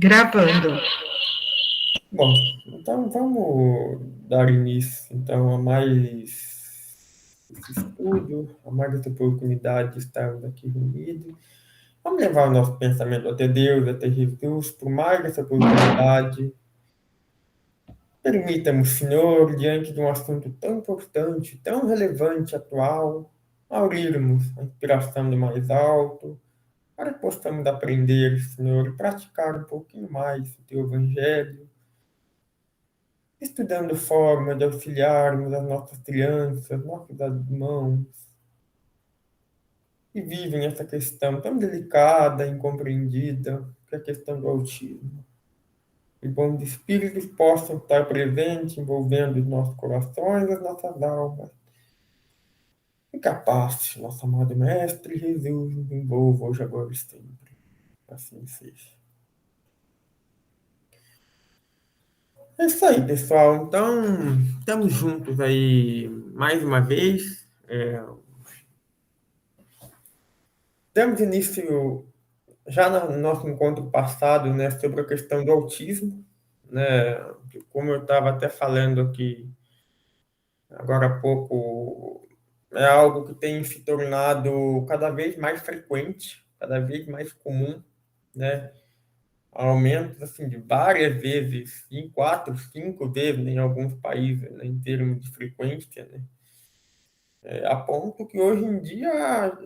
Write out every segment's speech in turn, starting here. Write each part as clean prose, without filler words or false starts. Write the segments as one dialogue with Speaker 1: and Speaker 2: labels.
Speaker 1: Gravando.
Speaker 2: Bom, então vamos dar início então a mais esse estudo, a mais essa oportunidade de estarmos aqui reunidos. Vamos levar o nosso pensamento até Deus, até Jesus, por mais essa oportunidade. Permita-me, Senhor, diante de um assunto tão importante, tão relevante, atual, abrirmos a inspiração do mais alto, para que possamos aprender, Senhor, e praticar um pouquinho mais o Teu Evangelho, estudando forma de auxiliarmos as nossas crianças, nossos irmãos, que vivem essa questão tão delicada, incompreendida, que é a questão do autismo. E bons espíritos possam estar presentes, envolvendo os nossos corações, as nossas almas. E capaz, nosso amado Mestre Jesus, nos envolva hoje, agora e sempre. Assim seja. É isso aí, pessoal. Então, estamos juntos aí mais uma vez. Demos início já no nosso encontro passado, né, sobre a questão do autismo, né, como eu estava até falando aqui agora há pouco, é algo que tem se tornado cada vez mais frequente, cada vez mais comum, né, aumentos assim de várias vezes, em 4, 5 vezes em alguns países, né, em termos de frequência, né, a ponto que hoje em dia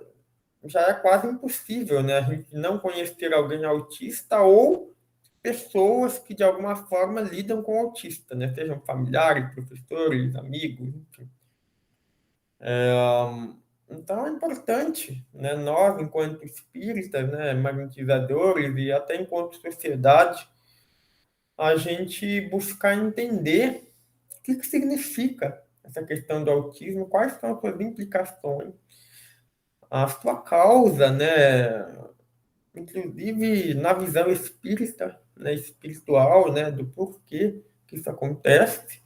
Speaker 2: já é quase impossível, né, a gente não conhecer alguém autista ou pessoas que de alguma forma lidam com autista, né? Sejam familiares, professores, amigos, enfim. Então é importante, né? Nós, enquanto espíritas, né, magnetizadores e até enquanto sociedade, a gente buscar entender o que significa essa questão do autismo, quais são as suas implicações, a sua causa, né? Inclusive na visão espírita, né, espiritual, né, do porquê que isso acontece,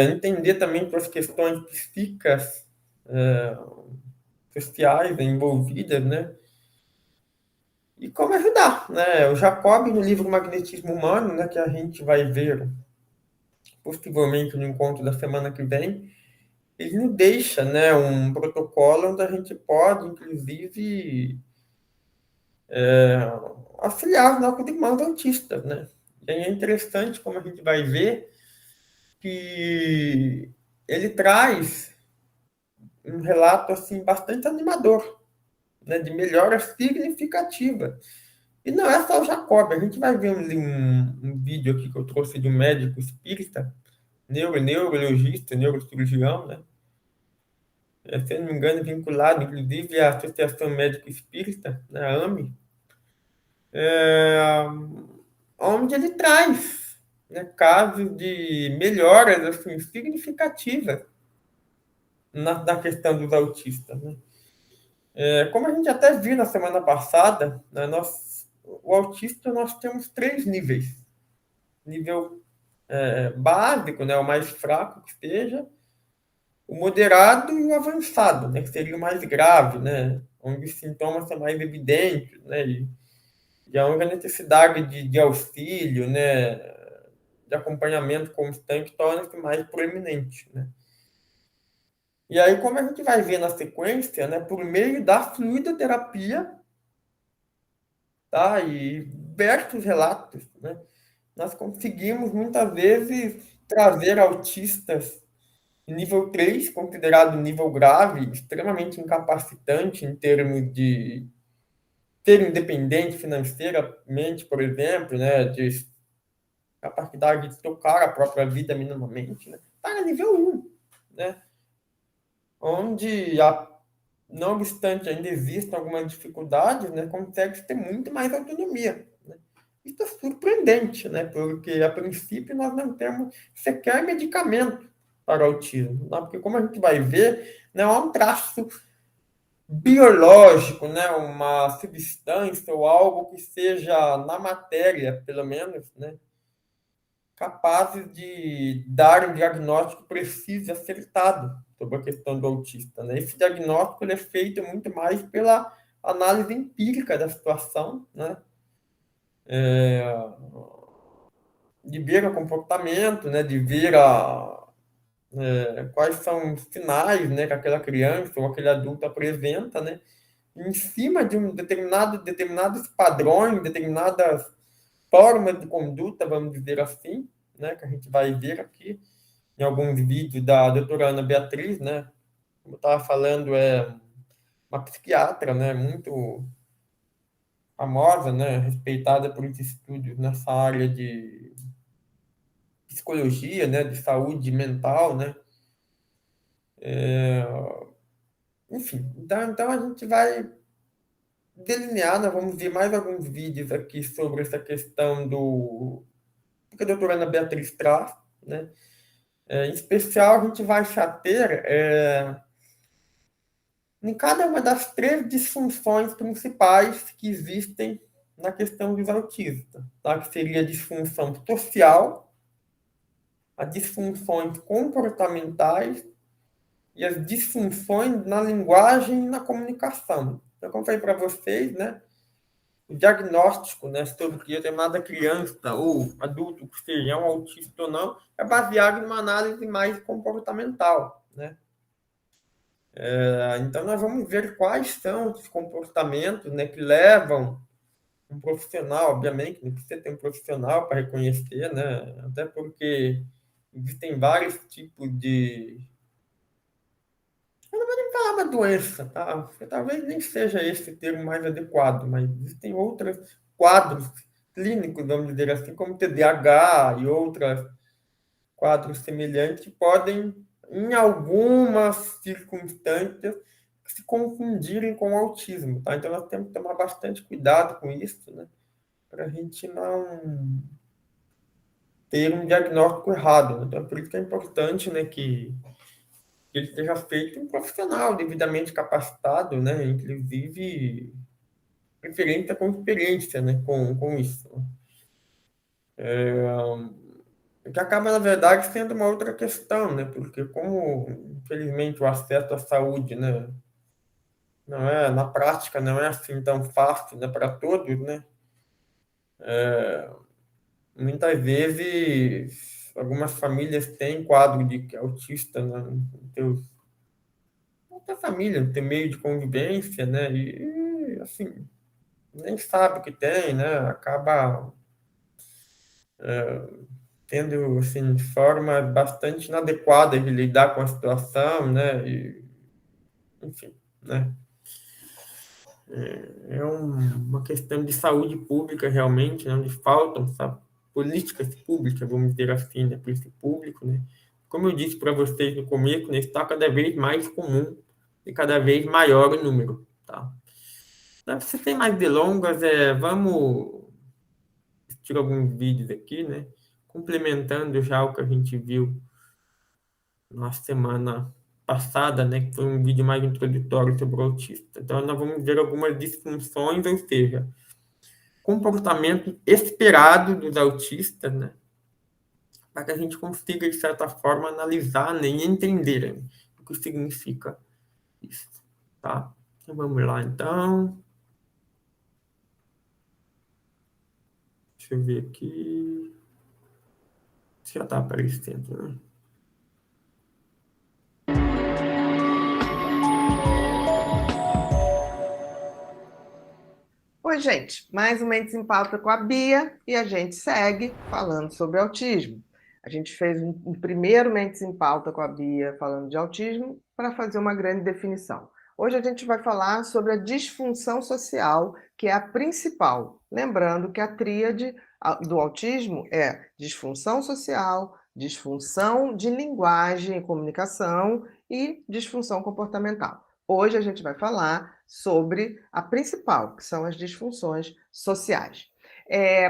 Speaker 2: entender também suas questões psíquicas, é, sociais envolvidas, né, e como ajudar, né, o Jacob no livro Magnetismo Humano, né, que a gente vai ver possivelmente no encontro da semana que vem, ele nos deixa, né, um protocolo onde a gente pode, inclusive, auxiliar os nossos irmãos autistas, né? E é interessante como a gente vai ver que ele traz um relato assim bastante animador, né, de melhora significativa. E não é só o Jacob, a gente vai ver um vídeo aqui que eu trouxe de um médico espírita, neurologista, neurocirurgião, né? Se eu não me engano, vinculado, inclusive, à Associação Médico Espírita, né, a AME, é, onde ele traz, né, casos de melhoras assim, significativas na questão dos autistas. Né? Como a gente até viu na semana passada, né, o autista nós temos 3 níveis. Nível básico, né, o mais fraco que seja, o moderado e o avançado, né, que seria o mais grave, né, onde os sintomas são mais evidentes, né, e onde a necessidade de auxílio, né, de acompanhamento constante torna-se mais proeminente, né? E aí, como a gente vai ver na sequência, né, por meio da fluidoterapia, tá, e diversos relatos, né, nós conseguimos muitas vezes trazer autistas nível 3, considerado nível grave, extremamente incapacitante em termos de ser independente financeiramente, por exemplo, né, de capacidade de tocar a própria vida minimamente, né, para nível 1, né, onde, não obstante ainda existam algumas dificuldades, né, consegue ter muito mais autonomia. Né. Isso é surpreendente, né, porque a princípio nós não temos sequer medicamento para o autismo, né, porque como a gente vai ver, não é um traço biológico, né, uma substância ou algo que seja na matéria, pelo menos, né, capazes de dar um diagnóstico preciso e acertado sobre a questão do autista. Né? Esse diagnóstico ele é feito muito mais pela análise empírica da situação, né? de ver o comportamento, né, de ver quais são os sinais, né, que aquela criança ou aquele adulto apresenta, né, em cima de determinados padrões, determinadas formas de conduta, vamos dizer assim, né, que a gente vai ver aqui em alguns vídeos da doutora Ana Beatriz, né, como eu estava falando, é uma psiquiatra, né, muito famosa, né, respeitada por esses estudos nessa área de psicologia, né, de saúde mental, né, enfim, então a gente vai delinear, nós vamos ver mais alguns vídeos aqui sobre essa questão que a doutora Ana Beatriz traz, né, em especial a gente vai chater em cada uma das três disfunções principais que existem na questão dos autistas, tá? Que seria a disfunção social, as disfunções comportamentais e as disfunções na linguagem e na comunicação. Então, como eu falei para vocês, né, o diagnóstico, né, sobre que determinada criança ou adulto que seja um autista ou não é baseado em uma análise mais comportamental, né? Então, nós vamos ver quais são os comportamentos, né, que levam um profissional, obviamente, não precisa ter um profissional para reconhecer, né? Até porque existem vários tipos de. Eu não vou nem falar uma doença, tá? Porque talvez nem seja esse o termo mais adequado, mas existem outros quadros clínicos, vamos dizer assim, como TDAH e outros quadros semelhantes que podem, em algumas circunstâncias, se confundirem com o autismo, tá? Então nós temos que tomar bastante cuidado com isso, né? Para a gente não ter um diagnóstico errado, né? Então por isso que é importante, né, que ele seja feito um profissional devidamente capacitado, né? Inclusive referente com experiência, né? Com isso. O que acaba, na verdade, sendo uma outra questão, né? Porque como, infelizmente, o acesso à saúde, né, não é, na prática, não é assim tão fácil, né, para todos, né? Muitas vezes, algumas famílias têm quadro de autista, né, no outra família, no teu meio de convivência, né? E, assim, nem sabe o que tem, né? Acaba tendo, assim, forma bastante inadequada de lidar com a situação, né? E, enfim, né? Uma questão de saúde pública realmente, né? Onde faltam, sabe, políticas públicas, vamos dizer assim, né? Para esse público, né? Como eu disse para vocês no começo, né? Está cada vez mais comum e cada vez maior o número, tá? Então, se tem mais delongas, vamos tirar alguns vídeos aqui, né? Complementando já o que a gente viu na semana passada, né? Que foi um vídeo mais introdutório sobre o autista. Então, nós vamos ver algumas disfunções, ou seja, comportamento esperado dos autistas, né? Para que a gente consiga, de certa forma, analisar, né, e entender, né, o que significa isso, tá? Então, vamos lá, então. Deixa eu ver aqui. Já está aparecendo, né?
Speaker 1: Oi, gente, mais um Mentes em Pauta com a Bia e a gente segue falando sobre autismo. A gente fez um primeiro Mentes em Pauta com a Bia falando de autismo para fazer uma grande definição. Hoje a gente vai falar sobre a disfunção social, que é a principal. Lembrando que a tríade do autismo é disfunção social, disfunção de linguagem e comunicação e disfunção comportamental. Hoje a gente vai falar sobre a principal, que são as disfunções sociais.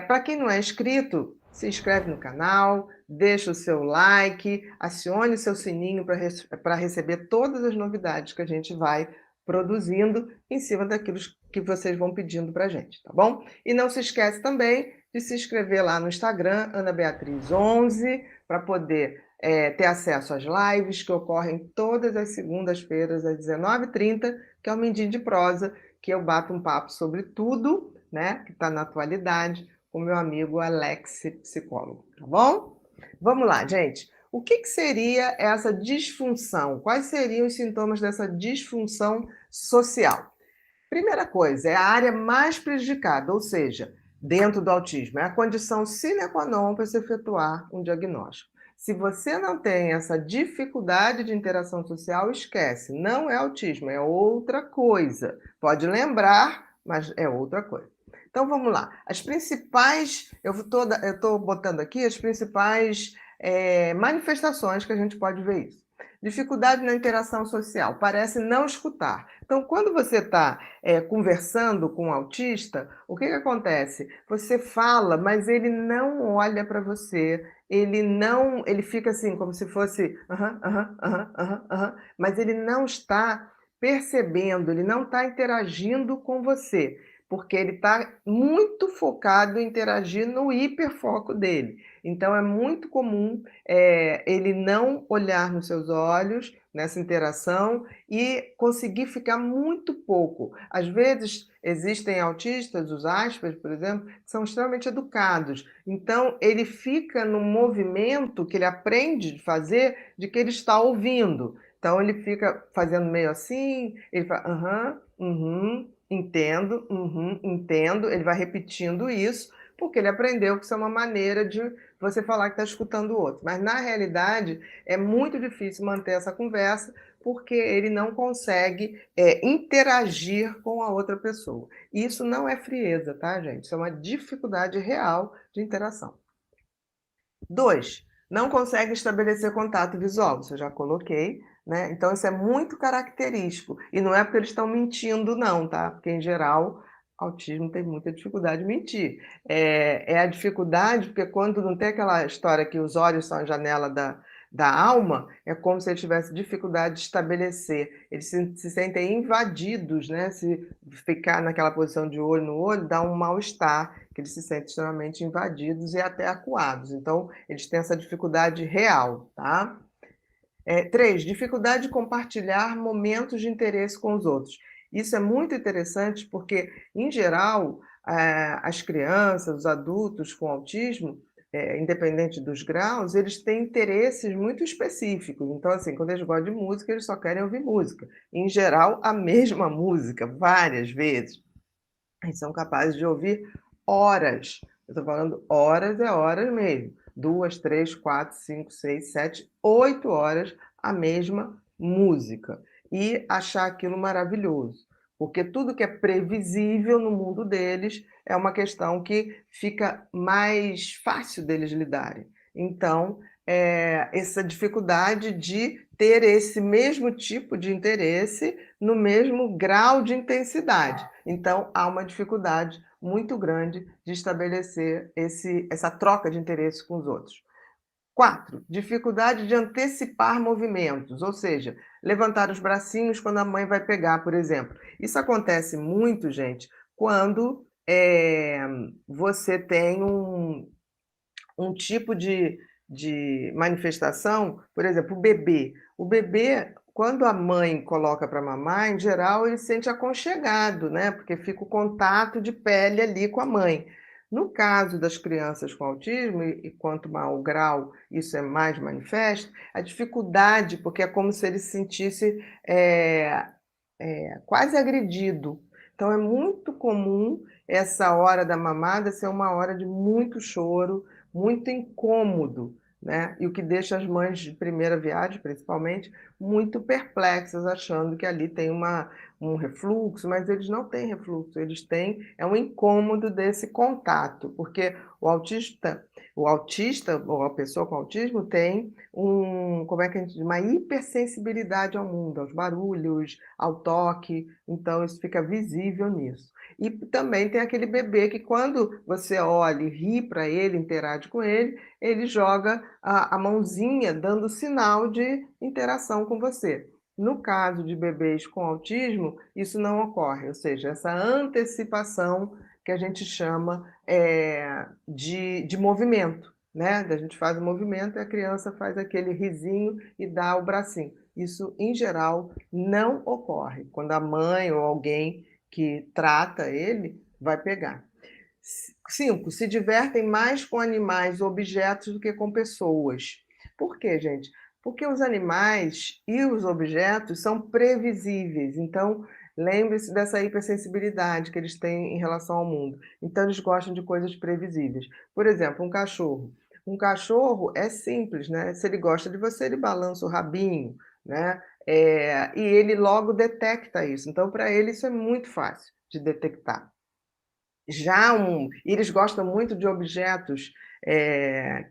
Speaker 1: Para quem não é inscrito, se inscreve no canal, deixa o seu like, acione o seu sininho para receber todas as novidades que a gente vai produzindo em cima daquilo que vocês vão pedindo para a gente, tá bom? E não se esquece também de se inscrever lá no Instagram, Ana Beatriz 11, para poder ter acesso às lives que ocorrem todas as segundas-feiras às 19h30, que é o Mindinho de Prosa, que eu bato um papo sobre tudo, né, que está na atualidade, com meu amigo Alex, psicólogo, tá bom? Vamos lá, gente. O que seria essa disfunção? Quais seriam os sintomas dessa disfunção social? Primeira coisa, é a área mais prejudicada, ou seja, dentro do autismo, é a condição sine qua non para se efetuar um diagnóstico. Se você não tem essa dificuldade de interação social, esquece, não é autismo, é outra coisa. Pode lembrar, mas é outra coisa. Então vamos lá. As principais, eu estou botando aqui as principais manifestações que a gente pode ver isso. Dificuldade na interação social, parece não escutar. Então, quando você está conversando com um autista, o que acontece? Você fala, mas ele não olha para você, ele fica assim, como se fosse aham, aham, aham, aham, aham, mas ele não está percebendo, ele não está interagindo com você, porque ele está muito focado em interagir no hiperfoco dele. Então, é muito comum ele não olhar nos seus olhos nessa interação e conseguir ficar muito pouco. Às vezes, existem autistas, os Asperger, por exemplo, que são extremamente educados. Então, ele fica no movimento que ele aprende a fazer de que ele está ouvindo. Então, ele fica fazendo meio assim, ele fala, aham, entendo, entendo. Ele vai repetindo isso, porque ele aprendeu que isso é uma maneira de você falar que está escutando o outro. Mas, na realidade, é muito difícil manter essa conversa, porque ele não consegue interagir com a outra pessoa. E isso não é frieza, tá, gente? Isso é uma dificuldade real de interação. 2, não consegue estabelecer contato visual, isso eu já coloquei, né? Então, isso é muito característico. E não é porque eles estão mentindo, não, tá? Porque, em geral, autismo tem muita dificuldade de mentir. É a dificuldade, porque quando não tem aquela história que os olhos são a janela da alma, é como se eles tivessem dificuldade de estabelecer. Eles se sentem invadidos, né? Se ficar naquela posição de olho no olho, dá um mal-estar, que eles se sentem extremamente invadidos e até acuados. Então, eles têm essa dificuldade real, tá? 3, dificuldade de compartilhar momentos de interesse com os outros. Isso é muito interessante porque, em geral, as crianças, os adultos com autismo, independente dos graus, eles têm interesses muito específicos. Então, assim, quando eles gostam de música, eles só querem ouvir música. Em geral, a mesma música, várias vezes. Eles são capazes de ouvir horas. Eu estou falando horas, é horas mesmo. 2, 3, 4, 5, 6, 7, 8 horas a mesma música. E achar aquilo maravilhoso. Porque tudo que é previsível no mundo deles é uma questão que fica mais fácil deles lidarem. Então, essa dificuldade de ter esse mesmo tipo de interesse no mesmo grau de intensidade. Então, há uma dificuldade muito grande de estabelecer essa troca de interesse com os outros. 4, dificuldade de antecipar movimentos, ou seja, levantar os bracinhos quando a mãe vai pegar, por exemplo. Isso acontece muito, gente, quando você tem um tipo de manifestação, por exemplo, o bebê. O bebê, quando a mãe coloca para mamar, em geral, ele se sente aconchegado, né? Porque fica o contato de pele ali com a mãe. No caso das crianças com autismo, e quanto maior o grau isso é mais manifesto, a dificuldade, porque é como se ele se sentisse quase agredido. Então, é muito comum essa hora da mamada ser uma hora de muito choro, muito incômodo, né? E o que deixa as mães de primeira viagem, principalmente, muito perplexas, achando que ali tem um refluxo, mas eles não têm refluxo, eles têm um incômodo desse contato, porque o autista ou a pessoa com autismo tem como é que a gente diz? Uma hipersensibilidade ao mundo, aos barulhos, ao toque, então isso fica visível nisso. E também tem aquele bebê que quando você olha e ri para ele, interage com ele, ele joga a mãozinha dando sinal de interação com você. No caso de bebês com autismo, isso não ocorre, ou seja, essa antecipação que a gente chama de movimento, né? A gente faz o movimento e a criança faz aquele risinho e dá o bracinho. Isso, em geral, não ocorre quando a mãe ou alguém que trata ele vai pegar. 5, se divertem mais com animais ou objetos do que com pessoas. Por quê, gente? Porque os animais e os objetos são previsíveis. Então, lembre-se dessa hipersensibilidade que eles têm em relação ao mundo. Então, eles gostam de coisas previsíveis. Por exemplo, um cachorro. Um cachorro é simples, né? Se ele gosta de você, ele balança o rabinho, né? E ele logo detecta isso. Então, para ele, isso é muito fácil de detectar. Eles gostam muito de objetos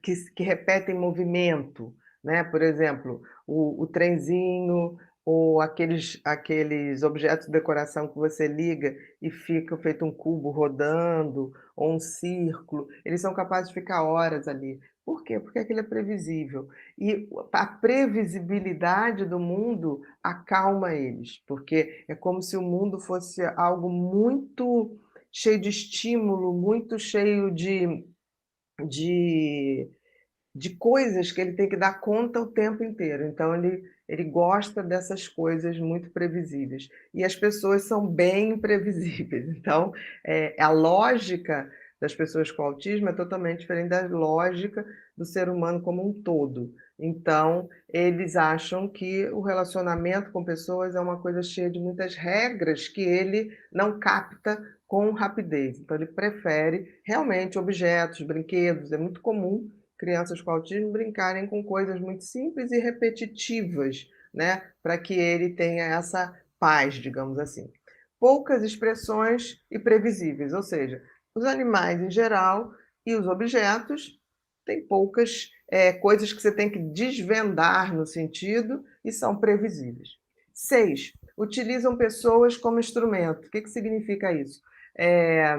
Speaker 1: que repetem movimento, né? Por exemplo, o trenzinho ou aqueles objetos de decoração que você liga e fica feito um cubo rodando, ou um círculo. Eles são capazes de ficar horas ali. Por quê? Porque aquilo é previsível. E a previsibilidade do mundo acalma eles, porque é como se o mundo fosse algo muito cheio de estímulo, muito cheio de, de coisas que ele tem que dar conta o tempo inteiro. Então, ele gosta dessas coisas muito previsíveis. E as pessoas são bem imprevisíveis. Então, a lógica das pessoas com autismo é totalmente diferente da lógica do ser humano como um todo. Então, eles acham que o relacionamento com pessoas é uma coisa cheia de muitas regras que ele não capta com rapidez. Então, ele prefere realmente objetos, brinquedos. É muito comum crianças com autismo brincarem com coisas muito simples e repetitivas, né? Para que ele tenha essa paz, digamos assim. Poucas expressões e previsíveis, ou seja, os animais em geral e os objetos têm poucas coisas que você tem que desvendar no sentido e são previsíveis. 6. Utilizam pessoas como instrumento. O que significa isso? É,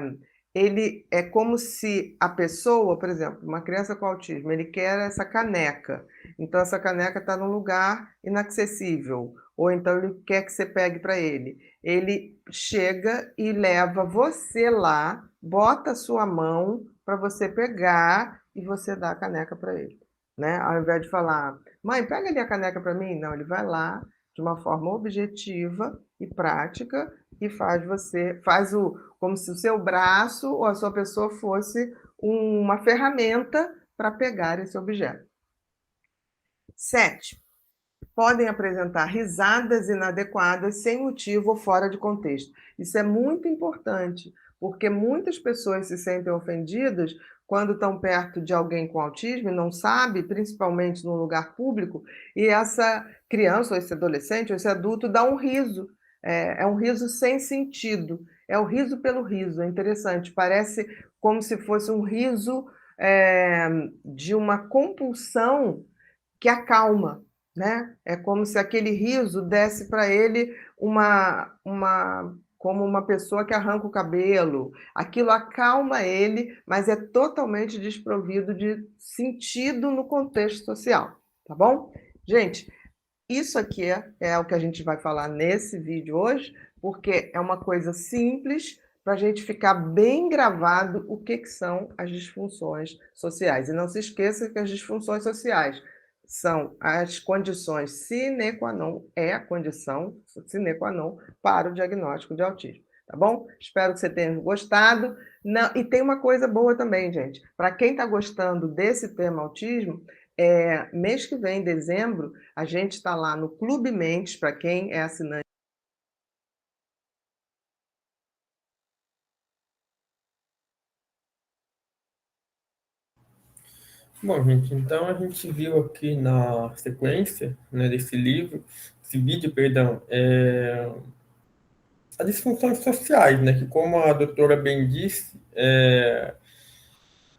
Speaker 1: ele é como se a pessoa, por exemplo, uma criança com autismo, ele quer essa caneca. Então, essa caneca está num lugar inacessível. Ou então ele quer que você pegue para ele. Ele chega e leva você lá, bota a sua mão para você pegar e você dá a caneca para ele. Né? Ao invés de falar, mãe, pega ali a caneca para mim. Não, ele vai lá de uma forma objetiva e prática e como se o seu braço ou a sua pessoa fosse uma ferramenta para pegar esse objeto. 7. Podem apresentar risadas inadequadas sem motivo ou fora de contexto. Isso é muito importante, porque muitas pessoas se sentem ofendidas quando estão perto de alguém com autismo e não sabe, principalmente num lugar público, e essa criança, ou esse adolescente, ou esse adulto dá um riso. É um riso sem sentido. É o riso pelo riso. É interessante. Parece como se fosse um riso de uma compulsão que acalma, né? É como se aquele riso desse para ele como uma pessoa que arranca o cabelo. Aquilo acalma ele, mas é totalmente desprovido de sentido no contexto social, tá bom? Gente, isso aqui é o que a gente vai falar nesse vídeo hoje, porque é uma coisa simples para a gente ficar bem gravado o que são as disfunções sociais. E não se esqueça que as disfunções sociais são as condições sine qua non, é a condição sine qua non para o diagnóstico de autismo. Tá bom? Espero que você tenha gostado. Não, e tem uma coisa boa também, gente. Para quem está gostando desse tema autismo, mês que vem, em dezembro, a gente está lá no Clube Mentes, para quem é assinante.
Speaker 2: Bom, gente, então a gente viu aqui na sequência, né, desse vídeo, perdão, as disfunções sociais, né, que como a doutora bem disse,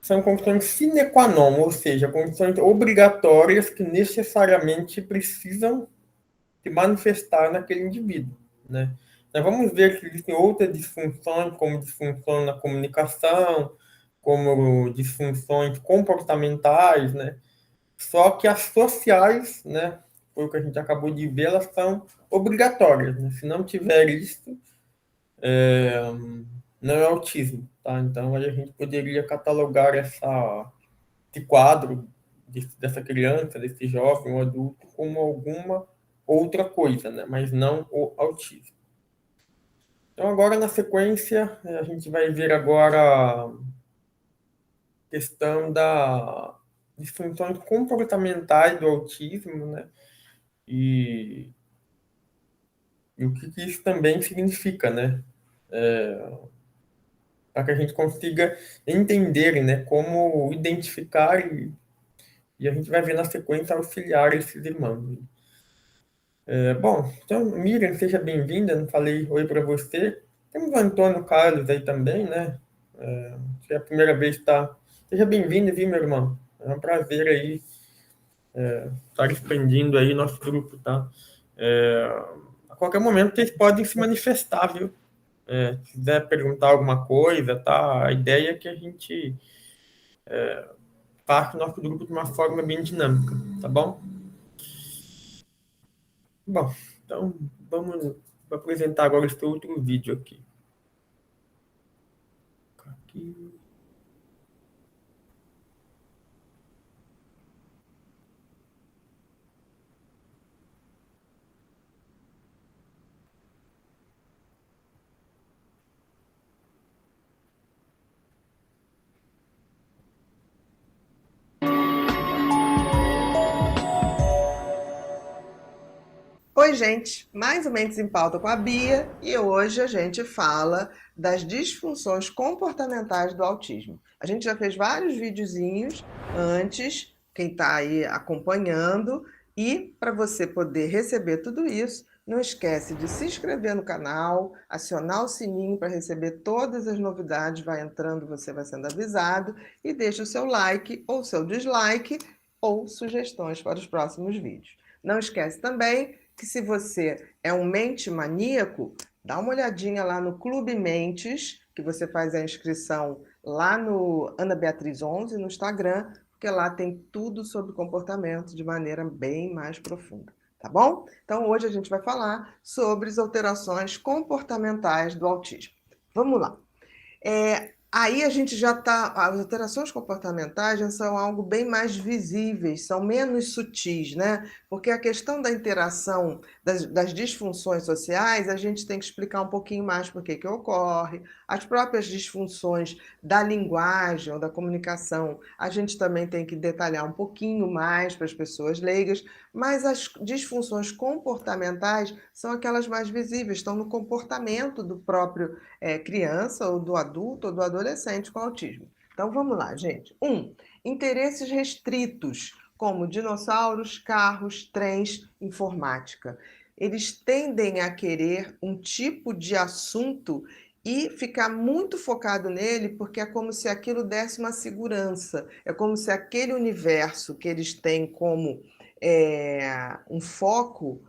Speaker 2: são condições sine qua non, ou seja, condições obrigatórias que necessariamente precisam se manifestar naquele indivíduo, né? Nós vamos ver que existem outras disfunções, como disfunção na comunicação, como disfunções comportamentais, né? Só que as sociais, né, foi o que a gente acabou de ver, elas são obrigatórias, né? Se não tiver isso, não é autismo, tá? Então a gente poderia catalogar esse quadro dessa criança, desse jovem ou adulto como alguma outra coisa, né? Mas não o autismo. Então agora na sequência a gente vai ver agora questão da disfunções comportamentais do autismo, né? E, e o que isso também significa, né? Para que a gente consiga entender, né, como identificar e a gente vai ver na sequência auxiliar esses irmãos. Bom, então, Miriam, seja bem-vinda. Não falei oi para você. Temos o Antônio Carlos aí também, né? Se é a primeira vez que está. Seja bem-vindo, viu, meu irmão? É um prazer aí estar expandindo aí nosso grupo, tá? A qualquer momento vocês podem se manifestar, viu? Se quiser perguntar alguma coisa, tá? A ideia é que a gente faça o nosso grupo de uma forma bem dinâmica, tá bom? Bom, então vamos apresentar agora esse outro vídeo aqui. Aqui.
Speaker 1: Oi, gente! Mais ou menos em pauta com a Bia e hoje a gente fala das disfunções comportamentais do autismo. A gente já fez vários videozinhos antes, quem está aí acompanhando, e para você poder receber tudo isso, não esquece de se inscrever no canal, acionar o sininho para receber todas as novidades, vai entrando, você vai sendo avisado, e deixa o seu like ou seu dislike ou sugestões para os próximos vídeos. Não esquece também que se você é um mente maníaco, dá uma olhadinha lá no Clube Mentes, que você faz a inscrição lá no Ana Beatriz 11 no Instagram, porque lá tem tudo sobre comportamento de maneira bem mais profunda, tá bom? Então hoje a gente vai falar sobre as alterações comportamentais do autismo. Vamos lá. Aí a gente já está. As alterações comportamentais já são algo bem mais visíveis, são menos sutis, né? Porque a questão da interação, das disfunções sociais, a gente tem que explicar um pouquinho mais por que que ocorre. As próprias disfunções da linguagem ou da comunicação, a gente também tem que detalhar um pouquinho mais para as pessoas leigas, mas as disfunções comportamentais são aquelas mais visíveis, estão no comportamento do próprio criança ou do adulto ou do adolescente com autismo. Então vamos lá, gente. Interesses restritos, como dinossauros, carros, trens, informática. Eles tendem a querer um tipo de assunto e ficar muito focado nele, porque é como se aquilo desse uma segurança, é como se aquele universo que eles têm como um foco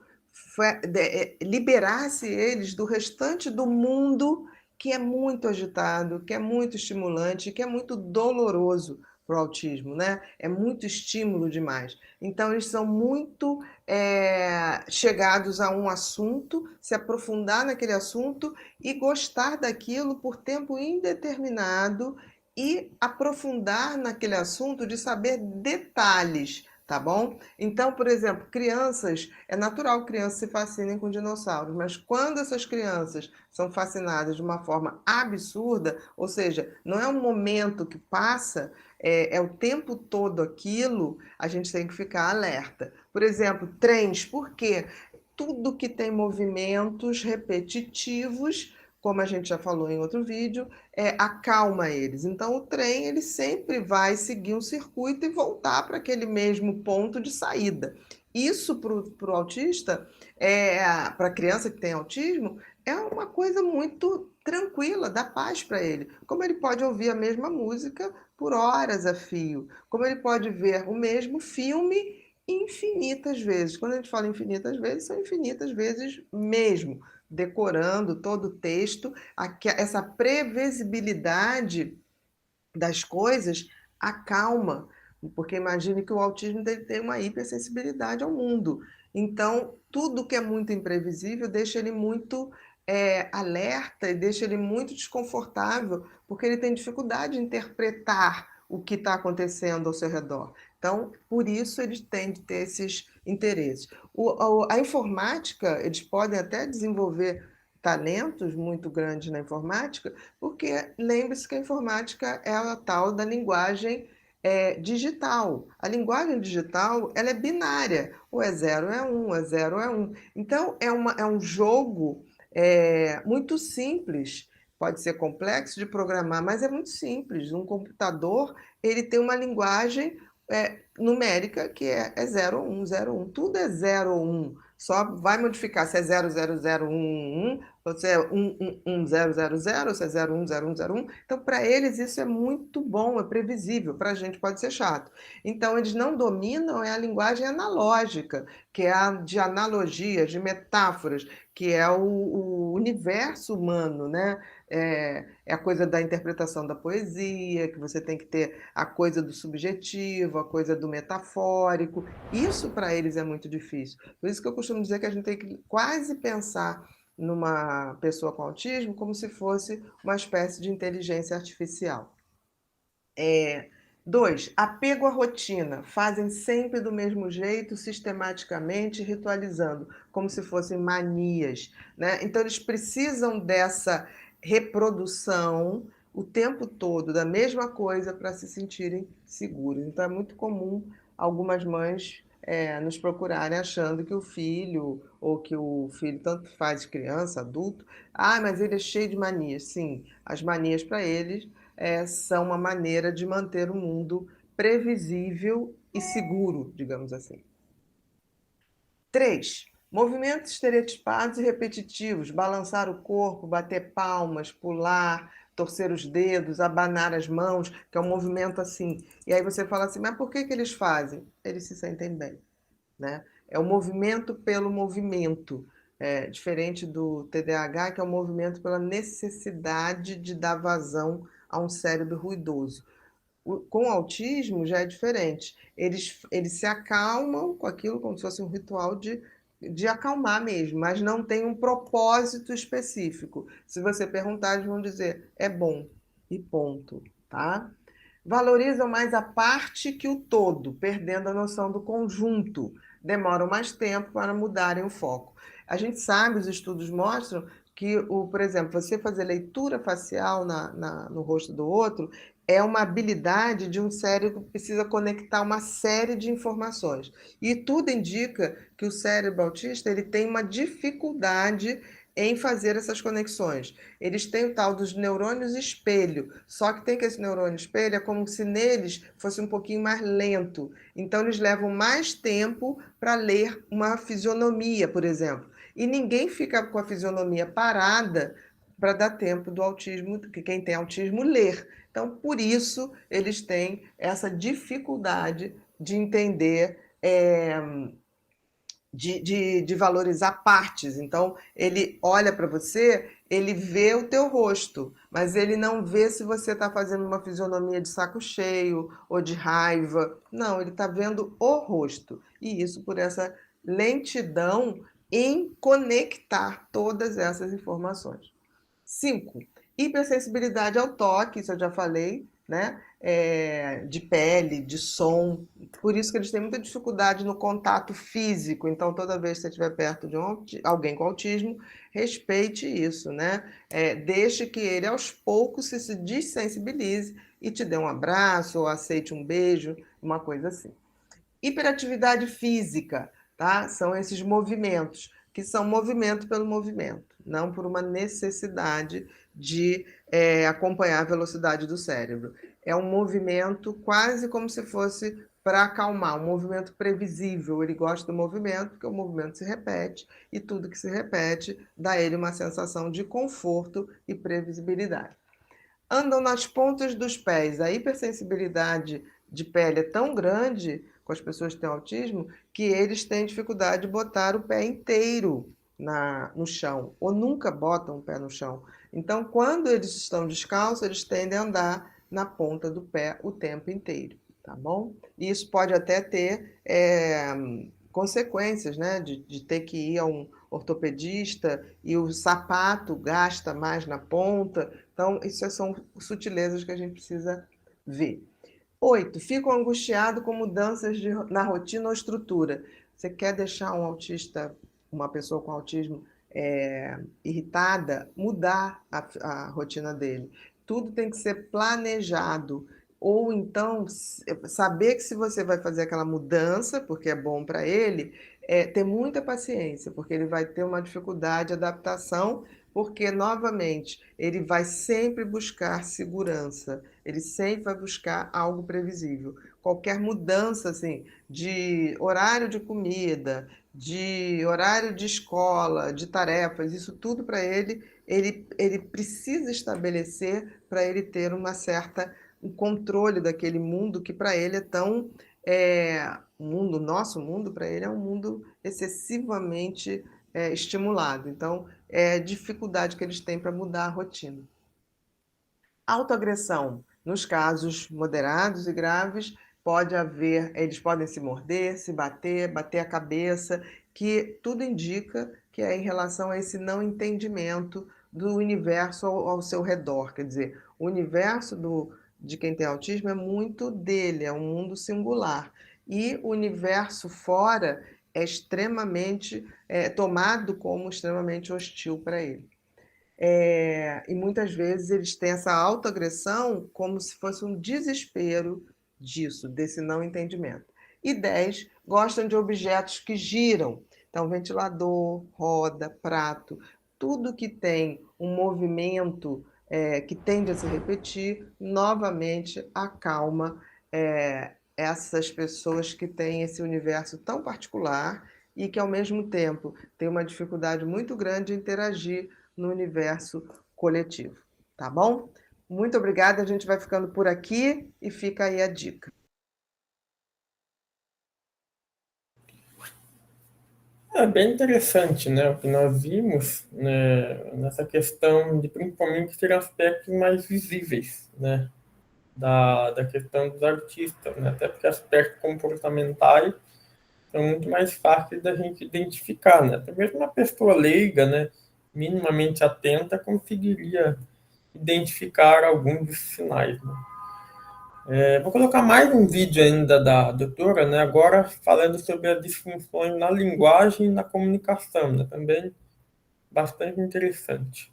Speaker 1: liberasse eles do restante do mundo que é muito agitado, que é muito estimulante, que é muito doloroso para o autismo, né? É muito estímulo demais. Então, eles são muito chegados a um assunto, se aprofundar naquele assunto e gostar daquilo por tempo indeterminado e aprofundar naquele assunto de saber detalhes, tá bom? Então, por exemplo, crianças, é natural que crianças se fascinem com dinossauros, mas quando essas crianças são fascinadas de uma forma absurda, ou seja, não é um momento que passa, é o tempo todo aquilo, a gente tem que ficar alerta. Por exemplo, trens, por quê? Tudo que tem movimentos repetitivos, como a gente já falou em outro vídeo, acalma eles. Então, o trem ele sempre vai seguir um circuito e voltar para aquele mesmo ponto de saída. Isso para o autista, para a criança que tem autismo, é uma coisa muito tranquila, dá paz para ele. Como ele pode ouvir a mesma música por horas a fio, como ele pode ver o mesmo filme infinitas vezes. Quando a gente fala infinitas vezes, são infinitas vezes mesmo, decorando todo o texto, essa previsibilidade das coisas acalma, porque imagine que o autismo dele tem uma hipersensibilidade ao mundo. Então, tudo que é muito imprevisível deixa ele muito alerta e deixa ele muito desconfortável, porque ele tem dificuldade de interpretar o que está acontecendo ao seu redor. Então, por isso eles têm de ter esses interesses. A informática, eles podem até desenvolver talentos muito grandes na informática, porque lembre-se que a informática é a tal da linguagem digital. A linguagem digital ela é binária, ou é zero é um, é zero é um. Então é um jogo muito simples. Pode ser complexo de programar, mas é muito simples. Um computador ele tem uma linguagem numérica que é 0, 1, 0, 1. Tudo é 0 ou 1. Só vai modificar se é 0, 0, 0, 1, 1, ou se é 1, 1, 1, 0, 0, 0, ou se é 0, 1, 0, 1, 0, 1. Então, para eles, isso é muito bom, é previsível. Para a gente pode ser chato. Então, eles não dominam a linguagem analógica, que é a de analogias, de metáforas, que é o universo humano, né? É a coisa da interpretação da poesia, que você tem que ter a coisa do subjetivo, a coisa do metafórico. Isso para eles é muito difícil. Por isso que eu costumo dizer que a gente tem que quase pensar numa pessoa com autismo como se fosse uma espécie de inteligência artificial. 2, apego à rotina. Fazem sempre do mesmo jeito, sistematicamente, ritualizando, como se fossem manias, né? Então, eles precisam dessa reprodução o tempo todo, da mesma coisa, para se sentirem seguros. Então, é muito comum algumas mães nos procurarem achando que o filho, ou que o filho tanto faz criança, adulto, mas ele é cheio de manias. Sim, as manias para eles são uma maneira de manter o mundo previsível e seguro, digamos assim. 3, movimentos estereotipados e repetitivos, balançar o corpo, bater palmas, pular, torcer os dedos, abanar as mãos, que é um movimento assim. E aí você fala assim, mas por que eles fazem? Eles se sentem bem, né? É o movimento pelo movimento, diferente do TDAH, que é o movimento pela necessidade de dar vazão a um cérebro ruidoso. Com o autismo já é diferente. Eles se acalmam com aquilo como se fosse um ritual de acalmar mesmo, mas não tem um propósito específico. Se você perguntar, eles vão dizer, é bom, e ponto, tá? Valorizam mais a parte que o todo, perdendo a noção do conjunto. Demoram mais tempo para mudarem o foco. A gente sabe, os estudos mostram que, por exemplo, você fazer leitura facial no rosto do outro é uma habilidade de um cérebro que precisa conectar uma série de informações. E tudo indica que o cérebro autista ele tem uma dificuldade em fazer essas conexões. Eles têm o tal dos neurônios espelho, só que tem que esse neurônio espelho é como se neles fosse um pouquinho mais lento. Então eles levam mais tempo para ler uma fisionomia, por exemplo. E ninguém fica com a fisionomia parada para dar tempo do autismo, que quem tem autismo ler. Então, por isso, eles têm essa dificuldade de entender, de valorizar partes. Então, ele olha para você, ele vê o teu rosto, mas ele não vê se você está fazendo uma fisionomia de saco cheio ou de raiva. Não, ele está vendo o rosto. E isso por essa lentidão em conectar todas essas informações. 5, hipersensibilidade ao toque, isso eu já falei, né? De pele, de som. Por isso que eles têm muita dificuldade no contato físico. Então, toda vez que você estiver perto de alguém com autismo, respeite isso, né? Deixe que ele, aos poucos, se desensibilize e te dê um abraço ou aceite um beijo, uma coisa assim. Hiperatividade física, tá? São esses movimentos, que são movimento pelo movimento, não por uma necessidade de acompanhar a velocidade do cérebro. É um movimento quase como se fosse para acalmar, um movimento previsível. Ele gosta do movimento, porque o movimento se repete, e tudo que se repete dá a ele uma sensação de conforto e previsibilidade. Andam nas pontas dos pés. A hipersensibilidade de pele é tão grande com as pessoas que têm autismo que eles têm dificuldade de botar o pé inteiro no chão, ou nunca botam o pé no chão. Então, quando eles estão descalços, eles tendem a andar na ponta do pé o tempo inteiro, tá bom? E isso pode até ter consequências, né? De ter que ir a um ortopedista e o sapato gasta mais na ponta. Então, isso são sutilezas que a gente precisa ver. 8, ficam angustiados com mudanças na rotina ou estrutura. Você quer deixar um autista, uma pessoa com autismo, irritada, mudar a rotina dele. Tudo tem que ser planejado. Ou então, saber que se você vai fazer aquela mudança, porque é bom para ele, ter muita paciência, porque ele vai ter uma dificuldade de adaptação, porque, novamente, ele vai sempre buscar segurança, ele sempre vai buscar algo previsível. Qualquer mudança, assim, de horário de comida, de horário de escola, de tarefas, isso tudo para ele precisa estabelecer para ele ter uma certa um controle daquele mundo que para ele é tão mundo, nosso mundo para ele é um mundo excessivamente estimulado. Então, é a dificuldade que eles têm para mudar a rotina. Autoagressão, nos casos moderados e graves, pode haver, eles podem se morder, se bater, bater a cabeça, que tudo indica que é em relação a esse não entendimento do universo ao seu redor. Quer dizer, o universo de quem tem autismo é muito dele, é um mundo singular. E o universo fora é extremamente tomado como extremamente hostil para ele. E muitas vezes eles têm essa autoagressão como se fosse um desespero disso, desse não entendimento. E 10 gostam de objetos que giram. Então, ventilador, roda, prato, tudo que tem um movimento que tende a se repetir, novamente acalma essas pessoas que têm esse universo tão particular e que, ao mesmo tempo, têm uma dificuldade muito grande de interagir no universo coletivo, tá bom? Muito obrigada, a gente vai ficando por aqui e fica aí a dica.
Speaker 2: É bem interessante, né, o que nós vimos, né, nessa questão de principalmente ter aspectos mais visíveis, né, da questão dos artistas, né, até porque aspectos comportamentais são muito mais fáceis da gente identificar, né, até mesmo uma pessoa leiga, né, minimamente atenta conseguiria identificar alguns desses sinais, né. Vou colocar mais um vídeo ainda da doutora, né, agora falando sobre as disfunções na linguagem e na comunicação, né, também bastante interessante.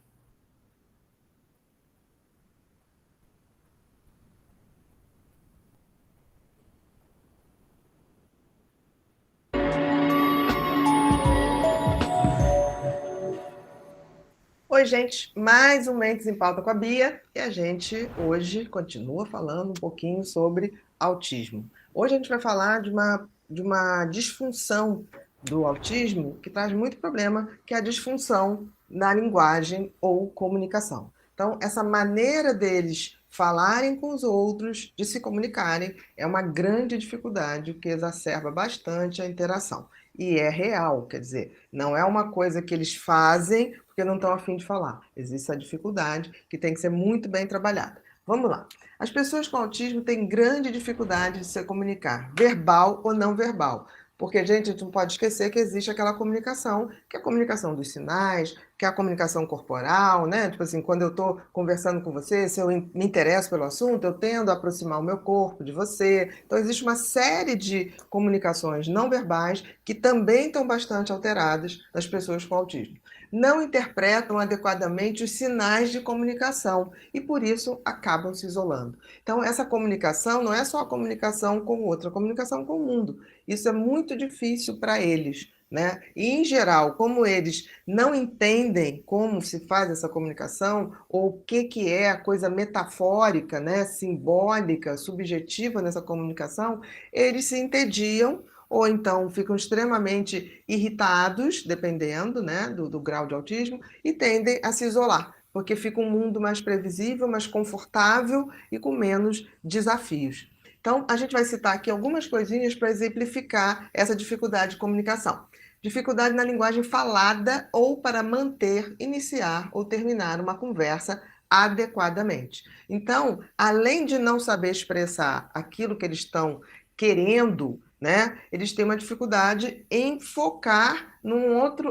Speaker 1: Oi, gente, mais um Mentes em Pauta com a Bia e a gente hoje continua falando um pouquinho sobre autismo. Hoje a gente vai falar de uma disfunção do autismo que traz muito problema, que é a disfunção na linguagem ou comunicação. Então, essa maneira deles falarem com os outros, de se comunicarem, é uma grande dificuldade que exacerba bastante a interação. E é real, quer dizer, não é uma coisa que eles fazem porque não estão afim de falar. Existe essa dificuldade que tem que ser muito bem trabalhada. Vamos lá. As pessoas com autismo têm grande dificuldade de se comunicar, verbal ou não verbal. Porque, gente, a gente não pode esquecer que existe aquela comunicação, que é a comunicação dos sinais, que é a comunicação corporal, né? Tipo assim, quando eu estou conversando com você, se eu me interesso pelo assunto, eu tendo a aproximar o meu corpo de você. Então, existe uma série de comunicações não verbais que também estão bastante alteradas nas pessoas com autismo. Não interpretam adequadamente os sinais de comunicação e, por isso, acabam se isolando. Então, essa comunicação não é só a comunicação com o outro, é a comunicação com o mundo. Isso é muito difícil para eles, né? E, em geral, como eles não entendem como se faz essa comunicação, ou o que é a coisa metafórica, né? Simbólica, subjetiva nessa comunicação, eles se entediam ou então ficam extremamente irritados, dependendo, né, do grau de autismo, e tendem a se isolar, porque fica um mundo mais previsível, mais confortável e com menos desafios. Então, a gente vai citar aqui algumas coisinhas para exemplificar essa dificuldade de comunicação. Dificuldade na linguagem falada ou para manter, iniciar ou terminar uma conversa adequadamente. Então, além de não saber expressar aquilo que eles estão querendo, né, eles têm uma dificuldade em focar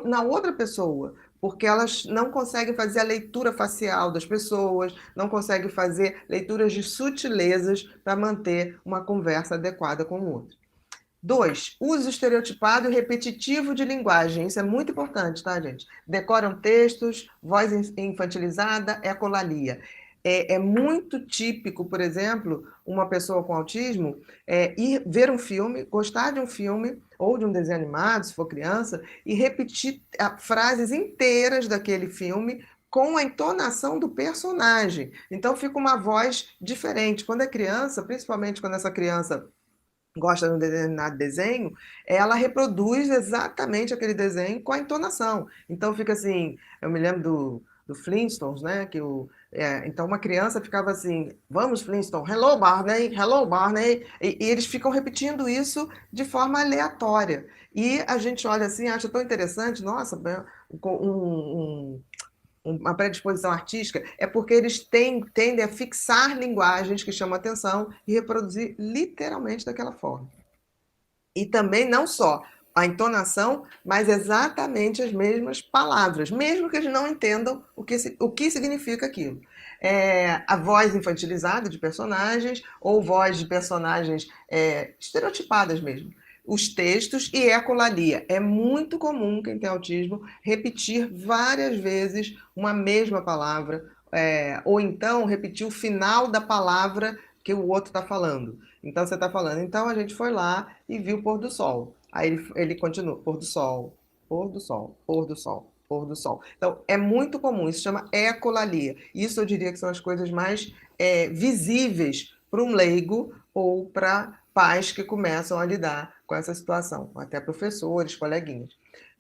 Speaker 1: na outra pessoa, porque elas não conseguem fazer a leitura facial das pessoas, não conseguem fazer leituras de sutilezas para manter uma conversa adequada com o outro. 2, uso estereotipado e repetitivo de linguagem. Isso é muito importante, tá, gente? Decoram textos, voz infantilizada, ecolalia. É muito típico, por exemplo, uma pessoa com autismo ir ver um filme, gostar de um filme ou de um desenho animado, se for criança, e repetir frases inteiras daquele filme com a entonação do personagem. Então fica uma voz diferente. Quando é criança, principalmente quando essa criança gosta de um determinado desenho, ela reproduz exatamente aquele desenho com a entonação. Então fica assim, eu me lembro do Flintstones, né? Então uma criança ficava assim, vamos Flintstone, hello Barney, e eles ficam repetindo isso de forma aleatória. E a gente olha assim, acha tão interessante, nossa, uma predisposição artística, é porque eles tendem a fixar linguagens que chamam atenção e reproduzir literalmente daquela forma. E também não só a entonação, mas exatamente as mesmas palavras, mesmo que eles não entendam o que significa aquilo. A voz infantilizada de personagens ou voz de personagens estereotipadas mesmo. Os textos e ecolalia. É muito comum quem tem autismo repetir várias vezes uma mesma palavra, ou então repetir o final da palavra que o outro está falando. Então você está falando, então a gente foi lá e viu o pôr do sol. Aí ele continua, pôr do sol, pôr do sol, pôr do sol, pôr do sol. Então é muito comum, isso chama ecolalia. Isso eu diria que são as coisas mais visíveis para um leigo ou para pais que começam a lidar com essa situação, até professores, coleguinhas.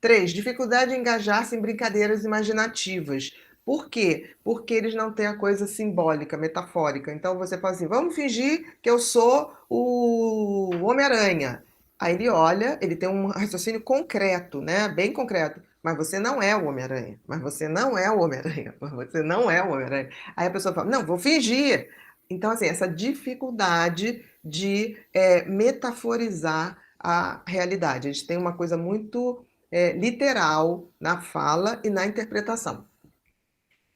Speaker 1: 3, dificuldade de engajar-se em brincadeiras imaginativas. Por quê? Porque eles não têm a coisa simbólica, metafórica. Então você fala assim: vamos fingir que eu sou o Homem-Aranha. Aí ele olha, ele tem um raciocínio concreto, né? Bem concreto. Mas você não é o Homem-Aranha. Mas você não é o Homem-Aranha. Mas você não é o Homem-Aranha. Aí a pessoa fala: não, vou fingir. Então, assim, essa dificuldade de metaforizar a realidade. Eles têm uma coisa muito literal na fala e na interpretação.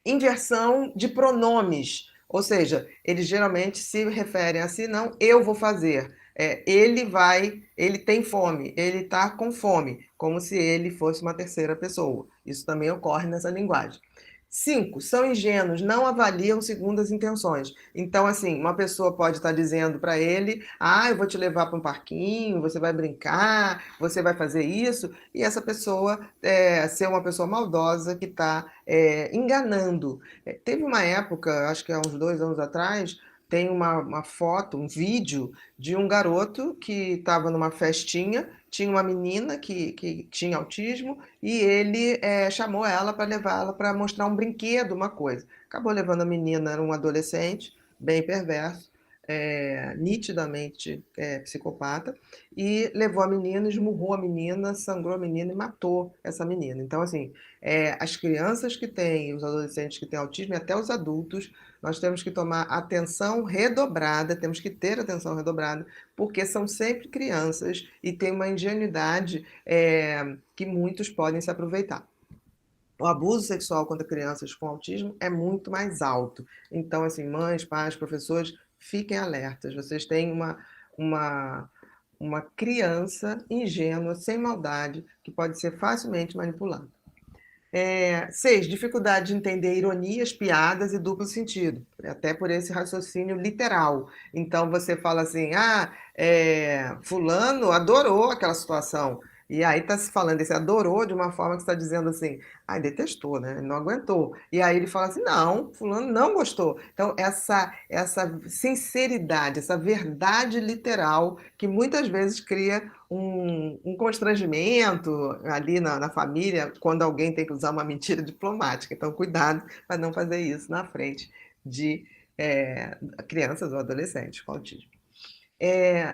Speaker 1: Inversão de pronomes, ou seja, eles geralmente se referem a si, não, eu vou fazer. Ele tem fome, ele está com fome, como se ele fosse uma terceira pessoa. Isso também ocorre nessa linguagem. 5, são ingênuos, não avaliam segundo as intenções. Então, assim, uma pessoa pode estar dizendo para ele: eu vou te levar para um parquinho, você vai brincar, você vai fazer isso, e essa pessoa ser uma pessoa maldosa que está enganando. Teve uma época, acho que há uns 2 anos atrás, tem uma foto, um vídeo de um garoto que estava numa festinha, tinha uma menina que tinha autismo e ele chamou ela para levar ela para mostrar um brinquedo, uma coisa. Acabou levando a menina, era um adolescente, bem perverso, nitidamente psicopata, e levou a menina, esmurrou a menina, sangrou a menina e matou essa menina. Então, assim, as crianças que têm, os adolescentes que têm autismo e até os adultos, nós temos que tomar atenção redobrada, temos que ter atenção redobrada, porque são sempre crianças e têm uma ingenuidade que muitos podem se aproveitar. O abuso sexual contra crianças com autismo é muito mais alto. Então, assim, mães, pais, professores, fiquem alertas. Vocês têm uma criança ingênua, sem maldade, que pode ser facilmente manipulada. 6, dificuldade de entender ironias, piadas e duplo sentido, até por esse raciocínio literal. Então você fala assim: fulano adorou aquela situação. E aí está se falando esse adorou de uma forma que está dizendo assim, detestou, né? Não aguentou. E aí ele fala assim, não, fulano não gostou. Então essa sinceridade, essa verdade literal que muitas vezes cria um constrangimento ali na família quando alguém tem que usar uma mentira diplomática. Então, cuidado para não fazer isso na frente de crianças ou adolescentes com autismo.